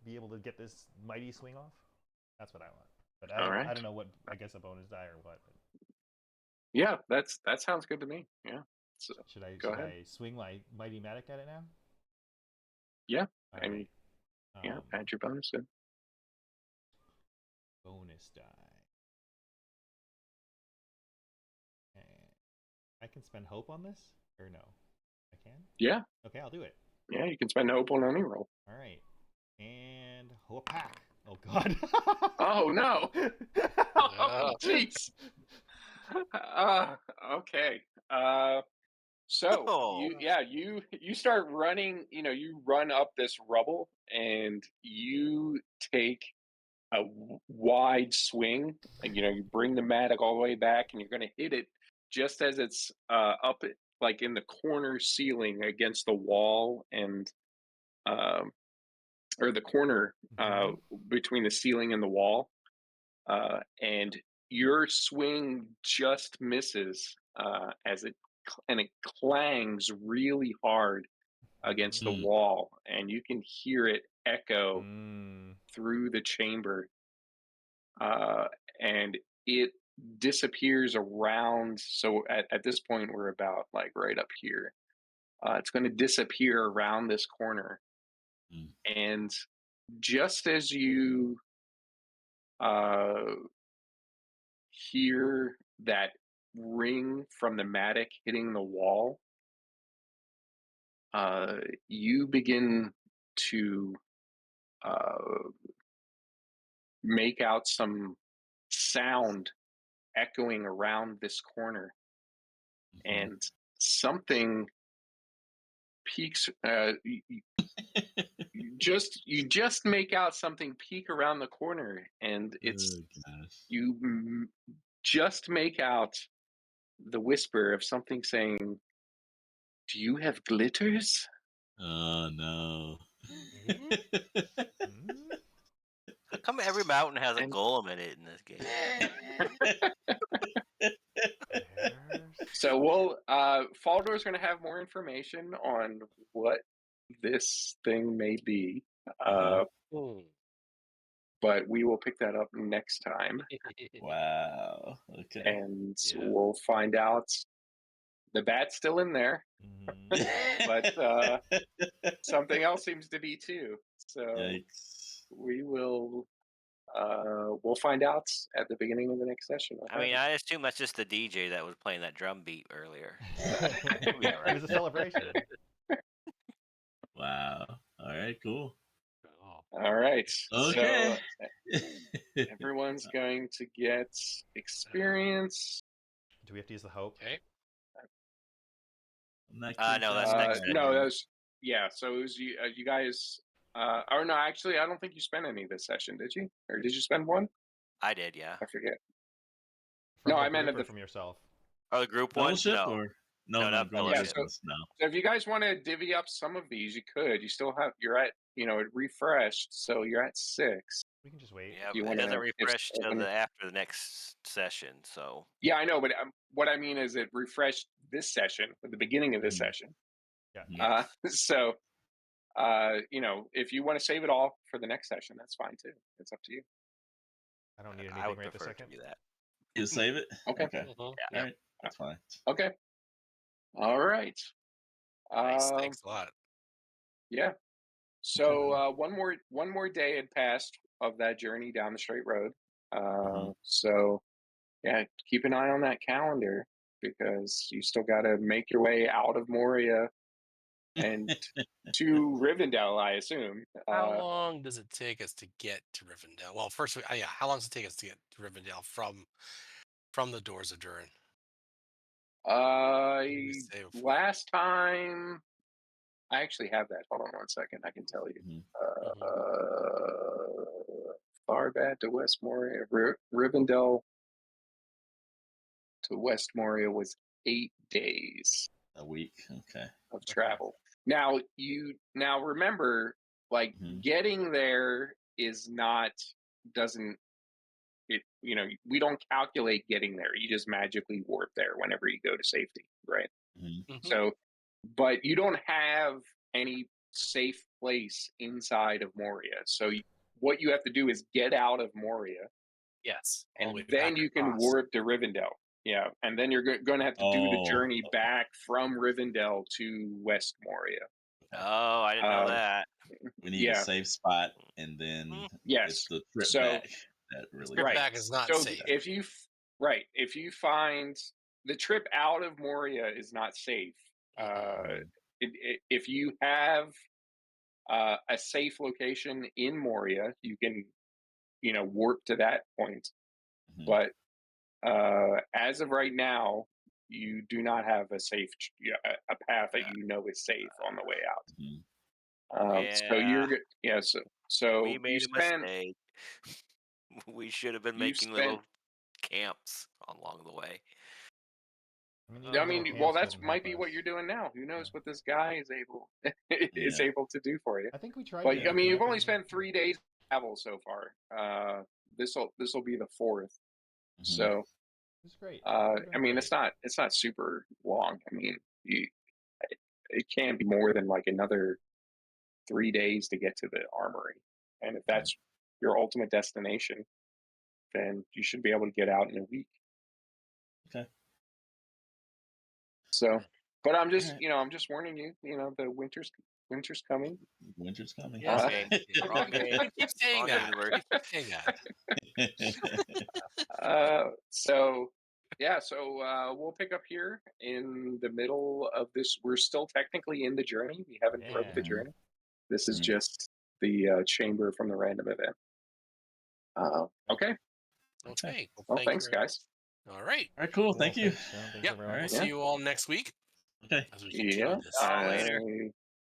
be able to get this mighty swing off. That's what I want. But All right. I don't know what, I guess a bonus die or what. But Yeah, that sounds good to me. Yeah. So, should go ahead. I swing my mighty matic at it now? Yeah. All And right. yeah, add your bonus in. Bonus die. And I can spend hope on this, or no? I can. Yeah. Okay, I'll do it. Yeah, you can spend hope on any roll. All right. And pack. Oh God. Oh no. Oh jeez. Okay. So Oh. you start running. You run up this rubble and you take a wide swing. And, you bring the matic all the way back, and you're going to hit it just as it's up, like in the corner ceiling against the wall, and or the corner between the ceiling and the wall, and your swing just misses and it clangs really hard against the wall, and you can hear it echo through the chamber, and it disappears around. So at this point, we're about like right up here. It's going to disappear around this corner, and just as you hear that ring from the matic hitting the wall, you begin to make out some sound echoing around this corner, and something peeks. You just make out something peek around the corner, and you just make out the whisper of something saying, "Do you have glitters?" Oh no. How come every mountain has a golem in it in this game? So Faldor's going to have more information on what this thing may be, but we will pick that up next time. Wow. Okay. And we'll find out. The bat's still in there, but something else seems to be too. So Yikes. we'll find out at the beginning of the next session. I mean, I assume that's just the DJ that was playing that drum beat earlier. It was a celebration. Wow. All right, cool. All right. Okay. So everyone's going to get experience. Do we have to use the hope? Okay. No, that's next. No, that's So it was you guys. Or no, actually, I don't think you spent any this session, did you? Or did you spend one? I did, yeah. I forget. From I meant from yourself. Oh, the group one? Fellowship No. or no, Yeah, so if you guys want to divvy up some of these, you could. You still have. You're at. It refreshed, so you're at 6. We can just wait. Yeah, it doesn't refresh till after the next session. So. Yeah, I know, but what I mean is it refreshed this session at the beginning of this session. Yeah. So, if you want to save it all for the next session, that's fine too. It's up to you. I don't need anything right this second. To do that. You save it? Okay. Yeah. All right. That's fine. Okay. All right. Nice. Thanks a lot. Yeah. So one more day had passed of that journey down the straight road. So yeah, keep an eye on that calendar, because you still got to make your way out of Moria and to Rivendell, I assume. How long does it take us to get to Rivendell? Well, first, how long does it take us to get to Rivendell from the doors of Durin? Last time, I actually have that. Hold on one second. I can tell you. Tharbad to West Moria, Rivendell to West Moria was 8 days. A week. Okay. Of travel. Now remember, like getting there doesn't we don't calculate getting there. You just magically warp there whenever you go to safety, right? Mhm. So, but you don't have any safe place inside of Moria. So what you have to do is get out of Moria, Yes. All the and way then back you can across. warp to Rivendell. Yeah, and then you're going to have to do the Oh, journey okay. back from Rivendell to West Moria. Oh, I didn't know Uh, that. We need a yeah, safe spot, and then it's yes. the trip So back that really Trip right. back is not So safe. if you find the trip out of Moria is not safe. Mhm. If you have a safe location in Moria, you can warp to that point. Mhm. But as of right now, you do not have a safe a path that is safe on the way out. Mhm. So Yeah, so we you made a spend mistake. We should have been you making spent little camps along the way. I mean, I even little mean, well, camps that's wouldn't might help be us. what you're doing now. Who knows Yeah. what this guy is Yeah. able to do for you? I think we tried But to I mean, you've camp only and spent 3 days travel so far. This will be the fourth. Mhm. So it's great. I We're doing mean, great. it's not super long. I mean, it can't be more than like another 3 days to get to the armory, and if that's your ultimate destination, then you should be able to get out in a week. Okay. So, but I'm just Alright. I'm just warning you. The winter's coming. Winter's coming. Wrong Uh, game. Wrong game. Keep saying Wrong that. game word. Keep saying that. so yeah, so we'll pick up here in the middle of this. We're still technically in the journey. We haven't broke the Yeah. journey. This is Mhm. just the chamber from the random event. Okay. Okay. Well, Well, thank you thanks, very guys. much. All right. All right, cool. Cool. Thank you. Thanks, Sean. Thanks Yep. everyone. All We'll right. see Yeah. you all next week Okay. as we Yeah. continue this. Later.